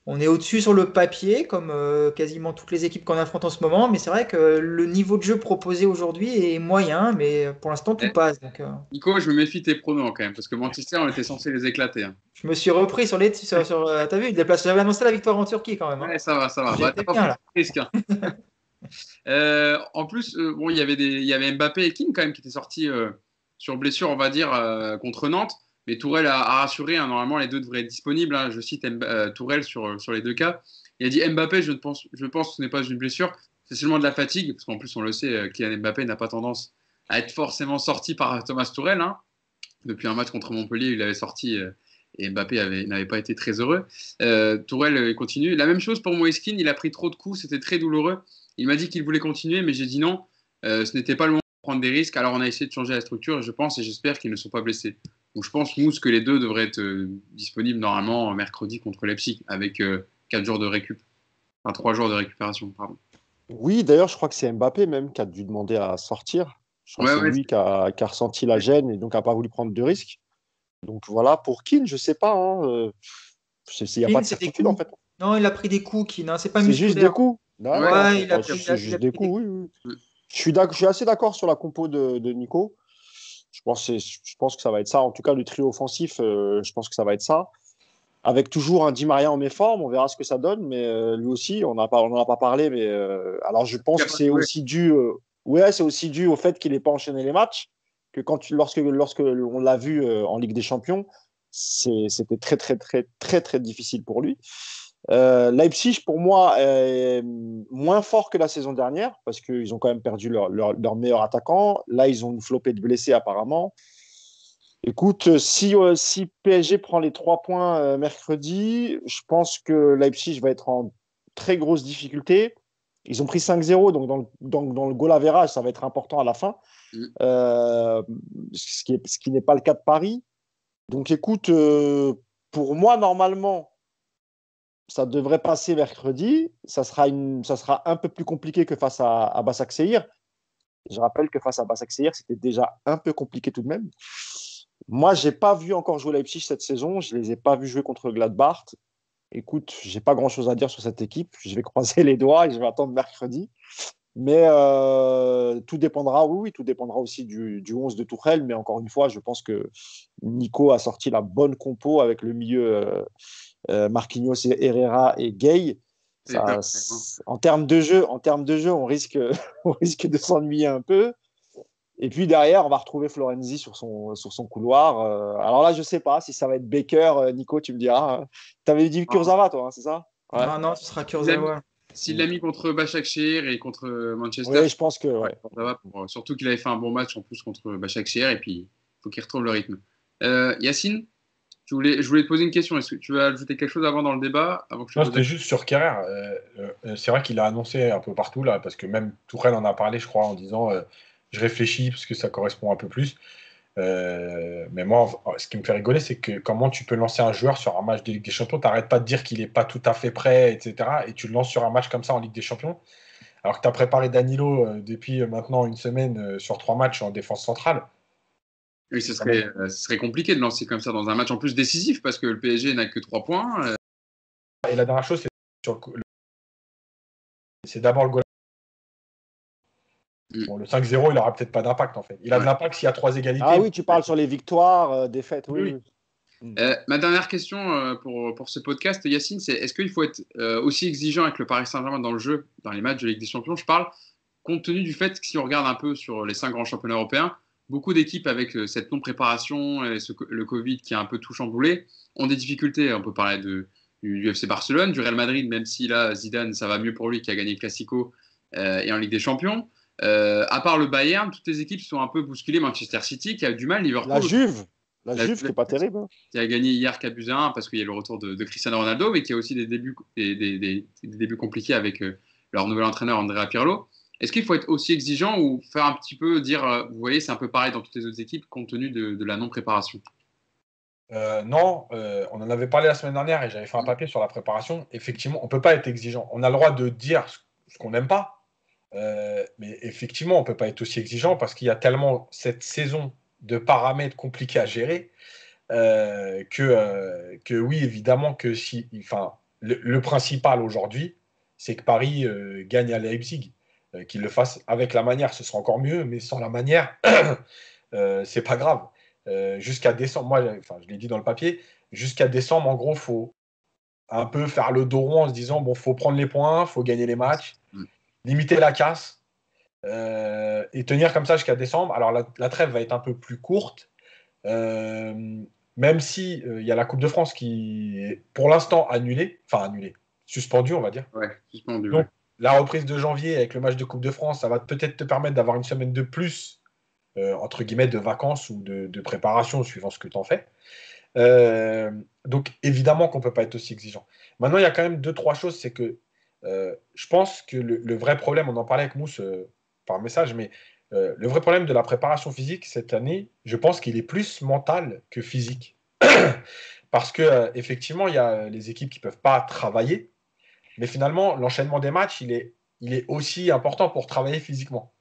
On est au-dessus sur le papier, comme quasiment toutes les équipes qu'on affronte en ce moment, mais c'est vrai que le niveau de jeu proposé aujourd'hui est moyen, mais pour l'instant tout passe. Donc, Nico, je me méfie de tes pronoms quand même, parce que Manchester, on était censé les éclater. Je me suis repris sur les. T'as vu, j'avais annoncé la victoire en Turquie quand même. Ouais, ça va. T'as pas pris de risque. En plus, il y avait Mbappé et Kean quand même qui étaient sortis sur blessure, on va dire, contre Nantes. Mais Tourelle a rassuré, normalement les deux devraient être disponibles. Je cite Tourelle sur les deux cas. Il a dit Mbappé, je pense que ce n'est pas une blessure, c'est seulement de la fatigue. Parce qu'en plus, on le sait, Kylian Mbappé n'a pas tendance à être forcément sorti par Thomas Tourelle. Depuis un match contre Montpellier, il avait sorti et Mbappé n'avait pas été très heureux. Tourelle continue. La même chose pour Moïse Kean, il a pris trop de coups, c'était très douloureux. Il m'a dit qu'il voulait continuer, mais j'ai dit non. Ce n'était pas le moment de prendre des risques. Alors on a essayé de changer la structure, je pense, et j'espère qu'ils ne sont pas blessés. Donc je pense, Mousse, que les deux devraient être disponibles normalement mercredi contre Leipzig avec 4 jours de récup. Enfin, 3 jours de récupération, pardon. Oui, d'ailleurs, je crois que c'est Mbappé même qui a dû demander à sortir. Je crois que c'est lui qui a ressenti la gêne et donc n'a pas voulu prendre de risques. Donc voilà, pour Keane, je ne sais pas. Il n'y a pas de certitude en fait. Non, il a pris des coups, Keane. C'est pas musculaire. C'est juste des coups. Ouais, c'est juste des coups, oui. Je suis assez d'accord sur la compo de Nico. Je pense que ça va être ça. En tout cas, le trio offensif, je pense que ça va être ça. Avec toujours un Di Maria en méforme, on verra ce que ça donne. Mais lui aussi, on n'en a pas parlé. Mais alors, je pense que c'est aussi dû. C'est aussi dû au fait qu'il n'ait pas enchaîné les matchs. Que lorsque on l'a vu en Ligue des Champions, c'était très, très, très, très, très difficile pour lui. Leipzig, pour moi, est moins fort que la saison dernière parce qu'ils ont quand même perdu leur meilleur attaquant. Là, ils ont une flopée de blessés apparemment. Écoute, si PSG prend les 3 points mercredi, je pense que Leipzig va être en très grosse difficulté. Ils ont pris 5-0, donc dans le goal average, ça va être important à la fin. Ce qui n'est pas le cas de Paris. Donc écoute, pour moi, normalement, ça devrait passer mercredi. Ça sera un peu plus compliqué que face à Başakşehir. Je rappelle que face à Başakşehir, c'était déjà un peu compliqué tout de même. Moi, je n'ai pas vu encore jouer Leipzig cette saison. Je ne les ai pas vus jouer contre Gladbach. Écoute, je n'ai pas grand-chose à dire sur cette équipe. Je vais croiser les doigts et je vais attendre mercredi. Mais tout dépendra, tout dépendra aussi du 11 de Tuchel. Mais encore une fois, je pense que Nico a sorti la bonne compo avec le milieu Marquinhos, Herrera et Gay. En termes de jeu, on risque de s'ennuyer un peu. Et puis derrière, on va retrouver Florenzi sur son couloir. Alors là, je ne sais pas si ça va être Baker, Nico, tu me diras. Tu avais dit Kurzawa, toi, c'est ça? Non, ce sera Kurzawa. S'il l'a mis contre Başakşehir et contre Manchester. Oui, je pense que. Ouais. Surtout qu'il avait fait un bon match en plus contre Başakşehir et puis il faut qu'il retrouve le rythme. Yacine, je voulais te poser une question. Est-ce que tu veux ajouter quelque chose avant dans le débat Non, c'était juste sur Kerrer. C'est vrai qu'il a annoncé un peu partout, là, parce que même Tuchel en a parlé, je crois, en disant je réfléchis parce que ça correspond un peu plus. Mais moi, ce qui me fait rigoler, c'est que comment tu peux lancer un joueur sur un match de Ligue des Champions, t'arrêtes pas de dire qu'il n'est pas tout à fait prêt, etc. Et tu le lances sur un match comme ça en Ligue des Champions, alors que tu as préparé Danilo depuis maintenant une semaine sur 3 matchs en défense centrale. Oui, ce serait compliqué de lancer comme ça dans un match en plus décisif parce que le PSG n'a que 3 points. Et la dernière chose, c'est d'abord le goal. Bon, le 5-0, il n'aura peut-être pas d'impact en fait. Il a de l'impact s'il y a 3 égalités. Ah oui, tu parles sur les victoires, défaites. Oui. Ma dernière question pour ce podcast, Yacine, c'est est-ce qu'il faut être aussi exigeant avec le Paris Saint-Germain dans le jeu, dans les matchs de Ligue des Champions? Je parle compte tenu du fait que si on regarde un peu sur les 5 grands championnats européens, beaucoup d'équipes avec cette non-préparation et le Covid qui a un peu tout chamboulé ont des difficultés. On peut parler du FC Barcelone, du Real Madrid, même si là, Zidane, ça va mieux pour lui qui a gagné le Classico et en Ligue des Champions. À part le Bayern, toutes les équipes sont un peu bousculées. Manchester City qui a du mal, Liverpool. La Juve qui n'est pas terrible. Qui a gagné hier 4-1 parce qu'il y a le retour de Cristiano Ronaldo, mais qui a aussi des débuts compliqués avec leur nouvel entraîneur Andrea Pirlo. Est-ce qu'il faut être aussi exigeant ou faire un petit peu dire, vous voyez, c'est un peu pareil dans toutes les autres équipes compte tenu de la non-préparation? Non, on en avait parlé la semaine dernière et j'avais fait un papier sur la préparation. Effectivement, on ne peut pas être exigeant. On a le droit de dire ce qu'on n'aime pas. Mais effectivement, on ne peut pas être aussi exigeant parce qu'il y a tellement cette saison de paramètres compliqués à gérer que oui, évidemment que le principal aujourd'hui, c'est que Paris gagne à Leipzig. Qu'il le fasse avec la manière, ce sera encore mieux, mais sans la manière, c'est pas grave. Jusqu'à décembre, moi, je l'ai dit dans le papier, jusqu'à décembre, en gros, faut un peu faire le dos rond en se disant bon, faut prendre les points, faut gagner les matchs. Limiter la casse et tenir comme ça jusqu'à décembre. Alors la trêve va être un peu plus courte, même si il y a la Coupe de France qui est pour l'instant suspendue, on va dire. Ouais, suspendue. Donc la reprise de janvier avec le match de Coupe de France, ça va peut-être te permettre d'avoir une semaine de plus, entre guillemets, de vacances ou de préparation, suivant ce que tu en fais. Donc évidemment qu'on ne peut pas être aussi exigeant. Maintenant, il y a quand même 2-3 choses, c'est que je pense que le vrai problème, on en parlait avec Mousse par message, mais le vrai problème de la préparation physique cette année, je pense qu'il est plus mental que physique. Parce que effectivement, il y a les équipes qui ne peuvent pas travailler, mais finalement, l'enchaînement des matchs, il est aussi important pour travailler physiquement.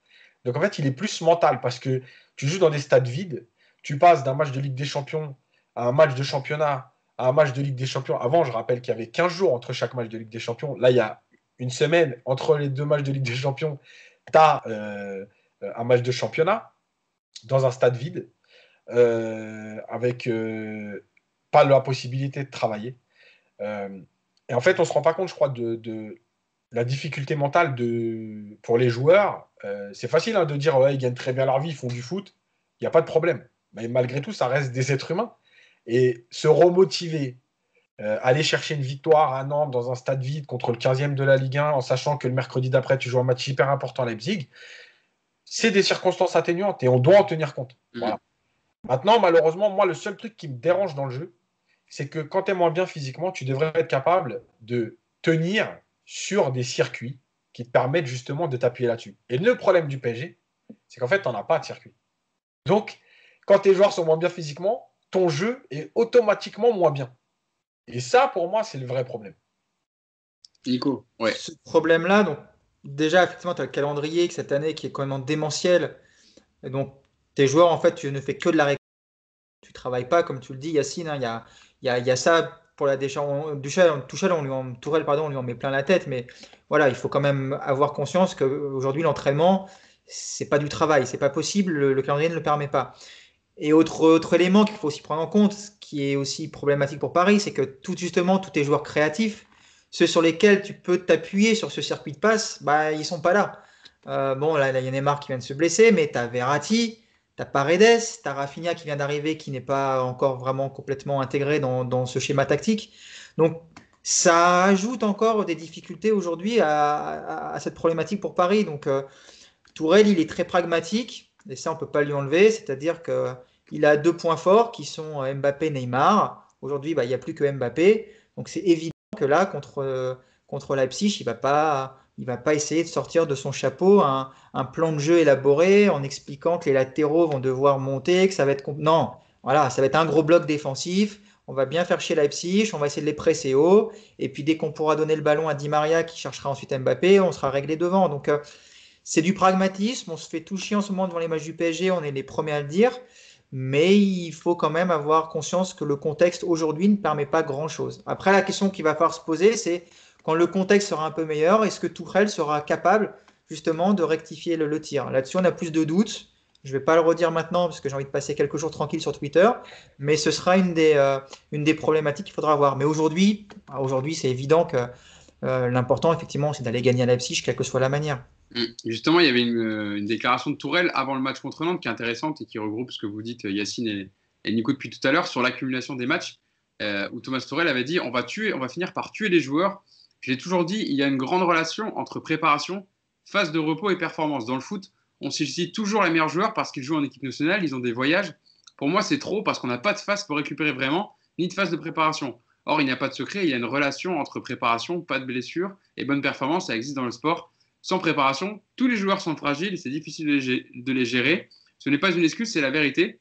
Donc en fait, il est plus mental parce que tu joues dans des stades vides, tu passes d'un match de Ligue des Champions à un match de championnat, à un match de Ligue des Champions. Avant, je rappelle qu'il y avait 15 jours entre chaque match de Ligue des Champions. Là, il y a une semaine entre les deux matchs de Ligue des Champions. Tu as un match de championnat dans un stade vide avec pas la possibilité de travailler. Et en fait, on ne se rend pas compte, je crois, de la difficulté mentale pour les joueurs. C'est facile de dire ouais, ils gagnent très bien leur vie, ils font du foot, il n'y a pas de problème. Mais malgré tout, ça reste des êtres humains. Et se remotiver, aller chercher une victoire à Nantes dans un stade vide contre le 15e de la Ligue 1, en sachant que le mercredi d'après, tu joues un match hyper important à Leipzig, c'est des circonstances atténuantes et on doit en tenir compte. Voilà. Maintenant, malheureusement, moi, le seul truc qui me dérange dans le jeu, c'est que quand tu es moins bien physiquement, tu devrais être capable de tenir sur des circuits qui te permettent justement de t'appuyer là-dessus. Et le problème du PSG, c'est qu'en fait, tu n'en as pas de circuit. Donc, quand tes joueurs sont moins bien physiquement, ton jeu est automatiquement moins bien. Et ça, pour moi, c'est le vrai problème. Nico, ouais. Ce problème-là, donc, déjà, effectivement, tu as le calendrier cette année qui est quand même démentiel. Et donc, tes joueurs, en fait, tu ne fais que de la récup. Tu ne travailles pas, comme tu le dis, Yacine. Il y a ça pour la Tourelle, on lui en met plein la tête. Mais voilà, il faut quand même avoir conscience qu'aujourd'hui, l'entraînement, c'est pas du travail. C'est pas possible. Le calendrier ne le permet pas. Et autre élément qu'il faut aussi prendre en compte, ce qui est aussi problématique pour Paris, c'est que justement, tous tes joueurs créatifs, ceux sur lesquels tu peux t'appuyer sur ce circuit de passe, bah, ils sont pas là. Bon, là, il y a Neymar qui vient de se blesser, mais tu as Verratti, tu as Paredes, tu as Rafinha qui vient d'arriver, qui n'est pas encore vraiment complètement intégré dans ce schéma tactique. Donc, ça ajoute encore des difficultés aujourd'hui à cette problématique pour Paris. Donc, Tourelle, il est très pragmatique, et ça, on ne peut pas lui enlever. C'est-à-dire qu'il a deux points forts qui sont Mbappé, Neymar. Aujourd'hui, il n'y a plus que Mbappé. Donc, c'est évident que là, contre Leipzig, il va pas essayer de sortir de son chapeau un plan de jeu élaboré en expliquant que les latéraux vont devoir monter, que ça va être... Non, voilà, ça va être un gros bloc défensif. On va bien faire chez Leipzig, on va essayer de les presser haut. Et puis, dès qu'on pourra donner le ballon à Di Maria, qui cherchera ensuite Mbappé, on sera réglé devant. Donc, c'est du pragmatisme. On se fait tout chier en ce moment devant les matchs du PSG, on est les premiers à le dire. Mais il faut quand même avoir conscience que le contexte aujourd'hui ne permet pas grand-chose. Après, la question qu'il va falloir se poser, c'est quand le contexte sera un peu meilleur, est-ce que Tuchel sera capable justement de rectifier le tir? Là-dessus, on a plus de doutes. Je ne vais pas le redire maintenant parce que j'ai envie de passer quelques jours tranquilles sur Twitter, mais ce sera une des problématiques qu'il faudra voir. Mais aujourd'hui, c'est évident que l'important, effectivement, c'est d'aller gagner à Leipzig, quelle que soit la manière. Justement, il y avait une déclaration de Tourelle avant le match contre Nantes qui est intéressante et qui regroupe ce que vous dites, Yacine et Nico, depuis tout à l'heure, sur l'accumulation des matchs, où Thomas Tourelle avait dit on va finir par tuer les joueurs. Je l'ai toujours dit, il y a une grande relation entre préparation, phase de repos et performance. Dans le foot, on sollicite toujours les meilleurs joueurs parce qu'ils jouent en équipe nationale, ils ont des voyages. Pour moi, c'est trop parce qu'on n'a pas de phase pour récupérer vraiment, ni de phase de préparation. Or, il n'y a pas de secret, il y a une relation entre préparation, pas de blessure et bonne performance, ça existe dans le sport. Sans préparation, tous les joueurs sont fragiles et c'est difficile de les gérer. Ce n'est pas une excuse, c'est la vérité.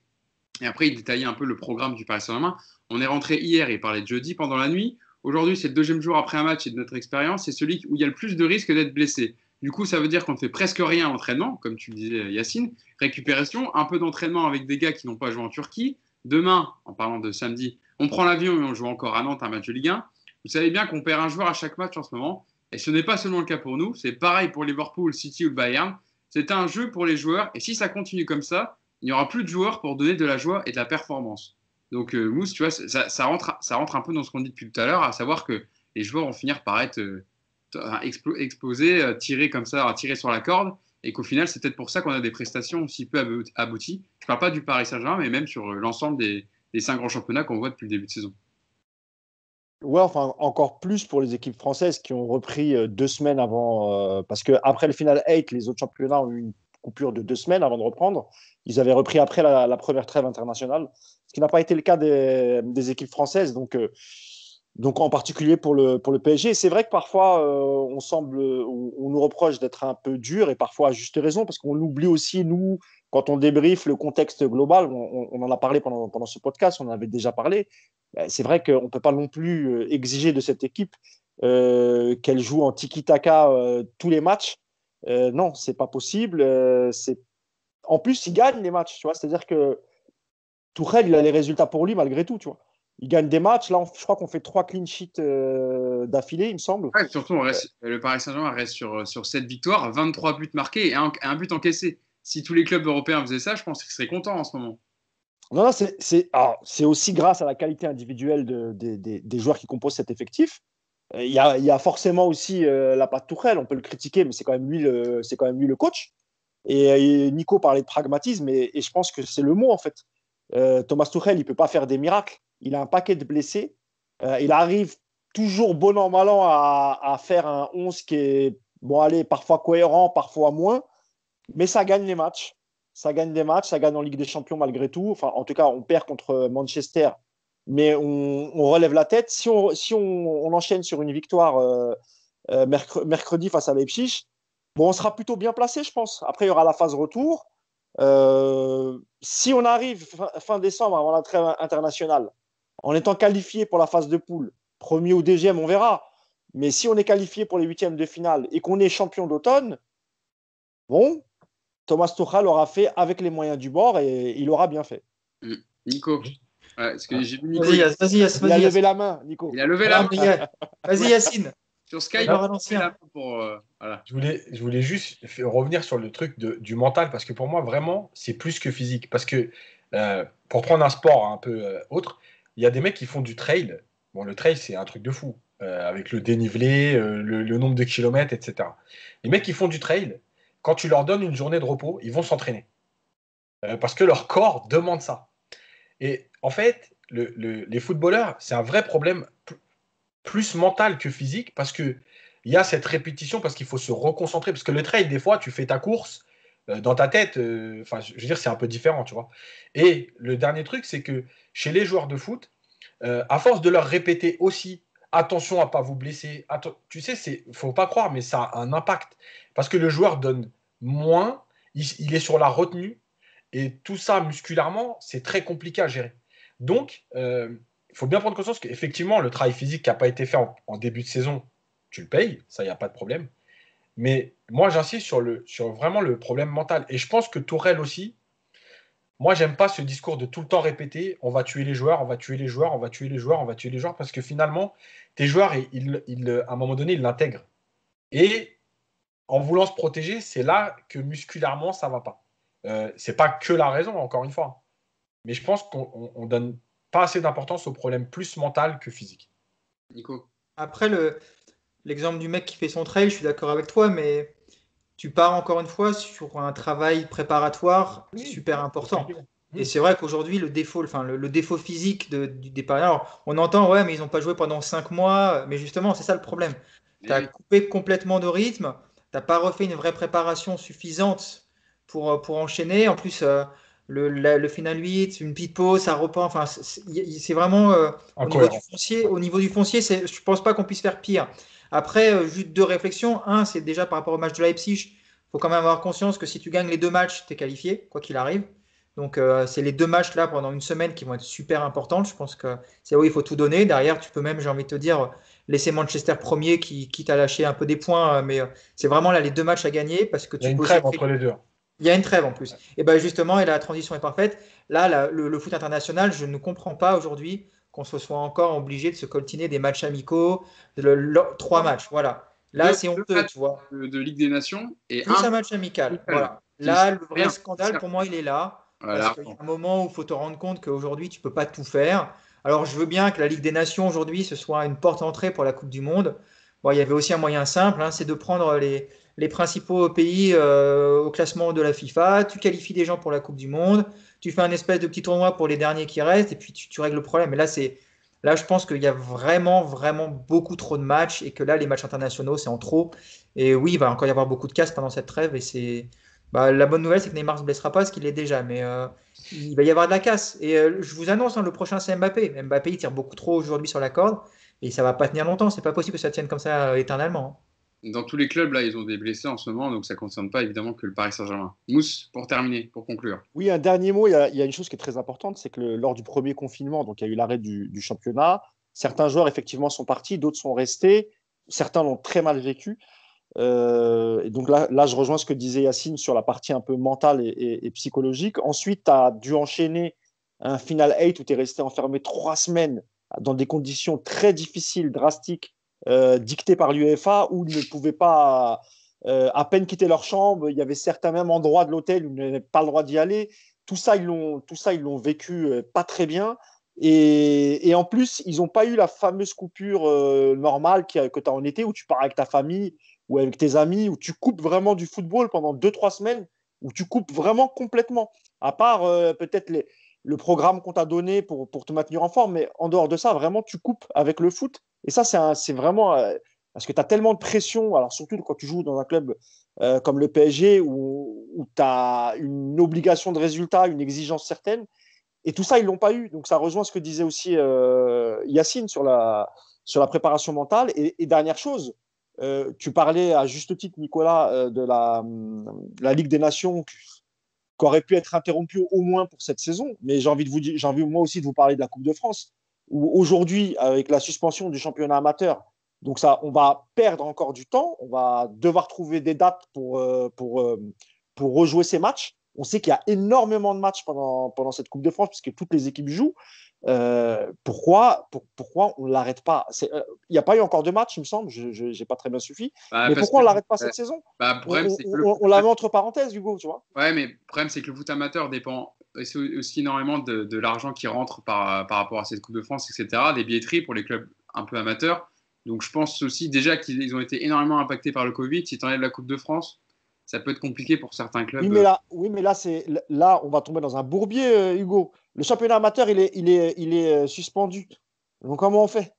Et après, il détaillait un peu le programme du Paris Saint-Germain. On est rentré hier et il parlait de jeudi pendant la nuit. Aujourd'hui, c'est le deuxième jour après un match et de notre expérience, c'est celui où il y a le plus de risques d'être blessé. Du coup, ça veut dire qu'on ne fait presque rien à l'entraînement, comme tu le disais, Yacine. Récupération, un peu d'entraînement avec des gars qui n'ont pas joué en Turquie. Demain, en parlant de samedi, on prend l'avion et on joue encore à Nantes un match de Ligue 1. Vous savez bien qu'on perd un joueur à chaque match en ce moment. Et ce n'est pas seulement le cas pour nous, c'est pareil pour Liverpool, City ou le Bayern. C'est un jeu pour les joueurs et si ça continue comme ça, il n'y aura plus de joueurs pour donner de la joie et de la performance. Donc Mousse, tu vois, ça rentre un peu dans ce qu'on dit depuis tout à l'heure, à savoir que les joueurs vont finir par être explosés, tirés comme ça, tirés sur la corde et qu'au final, c'est peut-être pour ça qu'on a des prestations aussi peu abouties. Je ne parle pas du Paris Saint-Germain, mais même sur l'ensemble des 5 grands championnats qu'on voit depuis le début de saison. Ouais, enfin, encore plus pour les équipes françaises qui ont repris 2 semaines avant, parce qu'après le final 8, les autres championnats ont eu une coupure de 2 semaines avant de reprendre. Ils avaient repris après la première trêve internationale, ce qui n'a pas été le cas des équipes françaises, donc en particulier pour le PSG. C'est vrai que parfois, on nous reproche d'être un peu dur, et parfois à juste raison, parce qu'on oublie aussi, nous, quand on débriefe le contexte global, on en a parlé pendant ce podcast, on en avait déjà parlé. C'est vrai qu'on ne peut pas non plus exiger de cette équipe qu'elle joue en tiki-taka tous les matchs. Non, c'est pas possible. En plus, il gagne les matchs, tu vois. C'est-à-dire que Tourelle, il a les résultats pour lui malgré tout, tu vois. Il gagne des matchs. Là, je crois qu'on fait 3 clean sheets d'affilée, il me semble. Ouais, surtout, le Paris Saint-Germain reste sur 7 victoires, 23 buts marqués et un but encaissé. Si tous les clubs européens faisaient ça, je pense qu'ils seraient contents en ce moment. Non, c'est aussi grâce à la qualité individuelle des joueurs qui composent cet effectif. Il y a forcément aussi la patte Tourelle, on peut le critiquer, mais c'est quand même lui le coach. Et Nico parlait de pragmatisme, et je pense que c'est le mot en fait. Thomas Tuchel, il ne peut pas faire des miracles. Il a un paquet de blessés. Il arrive toujours bon an, mal an à faire un 11 qui est, bon, allez, parfois cohérent, parfois moins, mais ça gagne les matchs. Ça gagne des matchs, ça gagne en Ligue des Champions malgré tout. Enfin, en tout cas, on perd contre Manchester, mais on relève la tête. Si on enchaîne sur une victoire mercredi face à Leipzig, bon, on sera plutôt bien placé, je pense. Après, il y aura la phase retour. Si on arrive fin décembre avant la trêve internationale, en étant qualifié pour la phase de poule, premier ou deuxième, on verra. Mais si on est qualifié pour les huitièmes de finale et qu'on est champion d'automne, bon, Thomas Tuchel aura fait avec les moyens du bord et il aura bien fait. Nico, parce que j'ai vu Nico. Vas-y, il a levé la main, Nico. Il a levé la main. Vas-y, Yacine. Sur Skype, voilà. Je voulais juste revenir sur le truc du mental, parce que pour moi, vraiment, c'est plus que physique. Parce que, pour prendre un sport un peu autre, il y a des mecs qui font du trail. Bon, le trail, c'est un truc de fou, avec le dénivelé, le nombre de kilomètres, etc. Les mecs qui font du trail, quand tu leur donnes une journée de repos, ils vont s'entraîner. Parce que leur corps demande ça. Et en fait, les footballeurs, c'est un vrai problème plus mental que physique, parce qu'il y a cette répétition, parce qu'il faut se reconcentrer. Parce que le trail, des fois, tu fais ta course dans ta tête, je veux dire, c'est un peu différent, tu vois. Et le dernier truc, c'est que chez les joueurs de foot, à force de leur répéter aussi, attention à pas vous blesser, tu sais, faut pas croire, mais ça a un impact. Parce que le joueur donne moins, il est sur la retenue, et tout ça, musculairement, c'est très compliqué à gérer. Donc, il faut bien prendre conscience qu'effectivement, le travail physique qui n'a pas été fait en début de saison, tu le payes, ça, il n'y a pas de problème. Mais moi, j'insiste sur vraiment le problème mental. Et je pense que Tourelle aussi, moi, j'aime pas ce discours de tout le temps répéter, on va tuer les joueurs, on va tuer les joueurs, on va tuer les joueurs, on va tuer les joueurs, parce que finalement, tes joueurs, à un moment donné, ils l'intègrent. Et en voulant se protéger, c'est là que musculairement, ça ne va pas. C'est pas que la raison, encore une fois. Mais je pense qu'on ne donne pas assez d'importance au problème plus mental que physique. Nico. Après, l'exemple du mec qui fait son trail, je suis d'accord avec toi, mais tu pars encore une fois sur un travail préparatoire super important. Et c'est vrai qu'aujourd'hui, le défaut physique des Parisiens, on entend, ouais, mais ils n'ont pas joué pendant 5 mois. Mais justement, c'est ça le problème. Tu as coupé complètement de rythme, tu n'as pas refait une vraie préparation suffisante pour enchaîner. En plus, le final 8, une petite pause, ça reprend. Enfin, c'est vraiment au niveau du foncier, je ne pense pas qu'on puisse faire pire. Après, juste deux réflexions. Un, c'est déjà par rapport au match de Leipzig. Il faut quand même avoir conscience que si tu gagnes les deux matchs, tu es qualifié, quoi qu'il arrive. Donc, c'est les deux matchs là pendant une semaine qui vont être super importants. Je pense que c'est où il faut tout donner. Derrière, tu peux même, j'ai envie de te dire, laisser Manchester premier qui quitte à lâcher un peu des points. Mais c'est vraiment là les deux matchs à gagner parce que il y a une trêve entre les deux. Il y a une trêve en plus. Et bien justement, et la transition est parfaite. Là, le foot international, je ne comprends pas aujourd'hui qu'on se soit encore obligé de se coltiner des matchs amicaux, 3 matchs. Voilà. Là, c'est honteux, tu vois. De Ligue des Nations et plus un match amical. Voilà. Là, le vrai scandale pour moi, il est là. Parce qu'il y a un moment où il faut te rendre compte qu'aujourd'hui, tu ne peux pas tout faire. Alors, je veux bien que la Ligue des Nations aujourd'hui, ce soit une porte-entrée pour la Coupe du Monde. Bon, il y avait aussi un moyen simple, c'est de prendre les principaux pays au classement de la FIFA. Tu qualifies des gens pour la Coupe du Monde. Tu fais un espèce de petit tournoi pour les derniers qui restent et puis tu règles le problème. Et là, je pense qu'il y a vraiment, vraiment beaucoup trop de matchs et que là, les matchs internationaux, c'est en trop. Et oui, il va encore y avoir beaucoup de casse pendant cette trêve. Et la bonne nouvelle, c'est que Neymar ne se blessera pas, ce qu'il est déjà. Mais il va y avoir de la casse. Et je vous annonce, le prochain, c'est Mbappé. Mbappé, il tire beaucoup trop aujourd'hui sur la corde. Et ça ne va pas tenir longtemps. C'est pas possible que ça tienne comme ça éternellement. Dans tous les clubs, là, ils ont des blessés en ce moment, donc ça ne concerne pas évidemment que le Paris Saint-Germain. Mousse, pour terminer, pour conclure. Oui, un dernier mot, il y a une chose qui est très importante, c'est que lors du premier confinement, donc il y a eu l'arrêt du championnat, certains joueurs effectivement sont partis, d'autres sont restés, certains l'ont très mal vécu. Et donc là, je rejoins ce que disait Yacine sur la partie un peu mentale et psychologique. Ensuite, tu as dû enchaîner un Final 8 où tu es resté enfermé 3 semaines dans des conditions très difficiles, drastiques, dictées par l'UEFA, où ils ne pouvaient pas à peine quitter leur chambre. Il y avait certains même endroits de l'hôtel où ils n'avaient pas le droit d'y aller. Tout ça, ils l'ont vécu pas très bien. Et en plus, ils n'ont pas eu la fameuse coupure normale que tu as en été, où tu pars avec ta famille ou avec tes amis, où tu coupes vraiment du football pendant 2-3 semaines, où tu coupes vraiment complètement. À part peut-être le programme qu'on t'a donné pour te maintenir en forme, mais en dehors de ça, vraiment, tu coupes avec le foot. Et ça, c'est vraiment. Parce que tu as tellement de pression, alors surtout quand tu joues dans un club comme le PSG, où tu as une obligation de résultat, une exigence certaine. Et tout ça, ils ne l'ont pas eu. Donc, ça rejoint ce que disait aussi Yacine sur la préparation mentale. Et dernière chose, tu parlais à juste titre, Nicolas, de la Ligue des Nations qui aurait pu être interrompue au moins pour cette saison. Mais j'ai envie moi aussi de vous parler de la Coupe de France, où aujourd'hui, avec la suspension du championnat amateur, donc ça, on va perdre encore du temps. On va devoir trouver des dates pour rejouer ces matchs. On sait qu'il y a énormément de matchs pendant cette Coupe de France, puisque toutes les équipes jouent. Pourquoi on ne l'arrête pas? Il n'y a pas eu encore de match, il me semble. Je n'ai pas très bien suffi. Mais pourquoi on ne l'arrête pas cette saison? On la met entre parenthèses, Hugo, tu vois. Ouais, mais le problème, c'est que le foot amateur dépend aussi énormément de l'argent qui rentre par rapport à cette Coupe de France, etc., des billetteries pour les clubs un peu amateurs. Donc, je pense aussi déjà qu'ils ont été énormément impactés par le Covid. Si tu enlèves la Coupe de France, ça peut être compliqué pour certains clubs. Oui, mais là, on va tomber dans un bourbier, Hugo. Le championnat amateur, il est suspendu. Donc, comment on fait?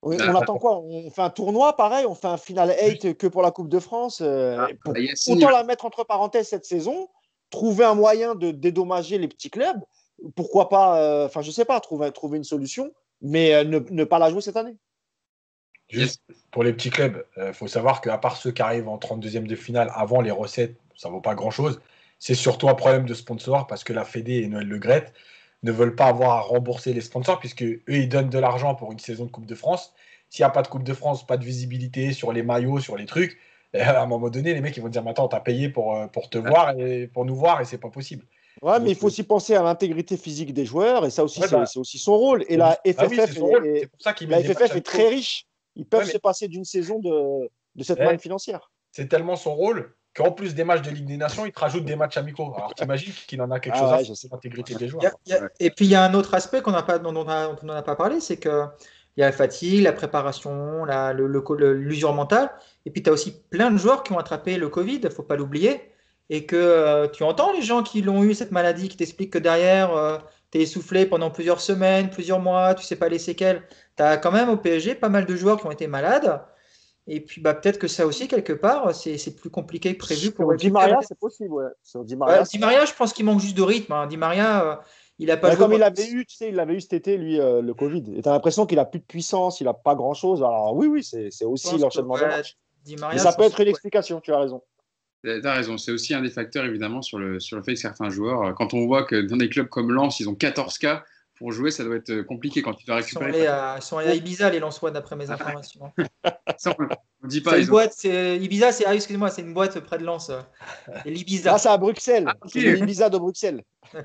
On attend quoi? On fait un tournoi, pareil, on fait un Final 8 que pour la Coupe de France. Autant la mettre entre parenthèses cette saison, trouver un moyen de dédommager les petits clubs. Pourquoi pas, je sais pas, trouver une solution, mais ne pas la jouer cette année. Juste pour les petits clubs, faut savoir qu'à part ceux qui arrivent en 32e de finale, avant les recettes, ça ne vaut pas grand-chose. C'est surtout un problème de sponsor parce que la Fédé et Noël Le Graët ne veulent pas avoir à rembourser les sponsors puisque eux, ils donnent de l'argent pour une saison de Coupe de France. S'il n'y a pas de Coupe de France, pas de visibilité sur les maillots, sur les trucs, à un moment donné, les mecs ils vont dire « Attends, t'as payé pour te voir et pour nous voir et c'est pas possible. » Ouais, mais il faut aussi penser à l'intégrité physique des joueurs et ça aussi, c'est aussi son rôle. Et la FFF, est très riche. Ils peuvent se passer d'une saison de cette manne financière. C'est tellement son rôle qu'en plus des matchs de Ligue des Nations, il te rajoute des matchs amicaux. Alors t'imagines qu'il en a quelque chose à faire sur l'intégrité des joueurs. Et puis il y a un autre aspect dont on n'en a pas parlé, c'est qu'il y a la fatigue, la préparation, l'usure mentale. Et puis tu as aussi plein de joueurs qui ont attrapé le Covid, il ne faut pas l'oublier. Et que tu entends les gens qui l'ont eu, cette maladie, qui t'expliquent que derrière, tu es essoufflé pendant plusieurs semaines, plusieurs mois, tu ne sais pas les séquelles. Tu as quand même au PSG pas mal de joueurs qui ont été malades. Et puis peut-être que ça aussi, quelque part, c'est plus compliqué que prévu. Pour Di Maria, c'est possible. Ouais. Sur Di Maria, je pense qu'il manque juste de rythme. Hein. Di Maria, il n'a pas joué. Comme il l'avait eu cet été, lui, le Covid. Et tu as l'impression qu'il n'a plus de puissance, il n'a pas grand-chose. Alors oui, c'est aussi l'enchaînement des matchs. Mais ça peut être une explication, tu as raison. Tu as raison, c'est aussi un des facteurs évidemment sur le fait que certains joueurs, quand on voit que dans des clubs comme Lens, ils ont 14 cas pour jouer, ça doit être compliqué quand tu dois récupérer. Ils sont allés à Ibiza, les Lensois, d'après mes informations. Ça, on dit pas. Ibiza, excusez-moi, c'est une boîte près de Lens. L'Ibiza. Ah, c'est à Bruxelles. Okay. C'est l'Ibiza de Bruxelles. Tu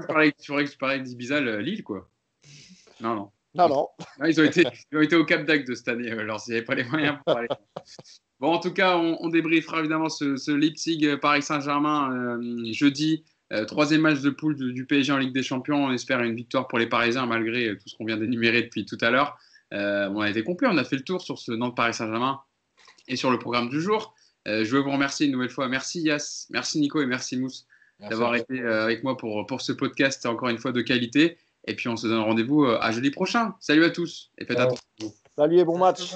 pourrais récupérer d'Ibiza Lille, quoi. Non. Ils ont été au Cap d'Agde de cette année, alors s'il n'y avait pas les moyens pour aller. Bon, en tout cas, on débriefera évidemment ce Leipzig-Paris Saint-Germain jeudi. Troisième match de poule du PSG en Ligue des Champions. On espère une victoire pour les Parisiens malgré tout ce qu'on vient d'énumérer depuis tout à l'heure. On a été complet, on a fait le tour sur ce Nantes-Paris Saint-Germain et sur le programme du jour. Je veux vous remercier une nouvelle fois. Merci Yass, merci Nico et merci Mousse d'avoir été avec moi pour ce podcast encore une fois de qualité. Et puis on se donne rendez-vous à jeudi prochain. Salut à tous et faites attention. Salut et bon match.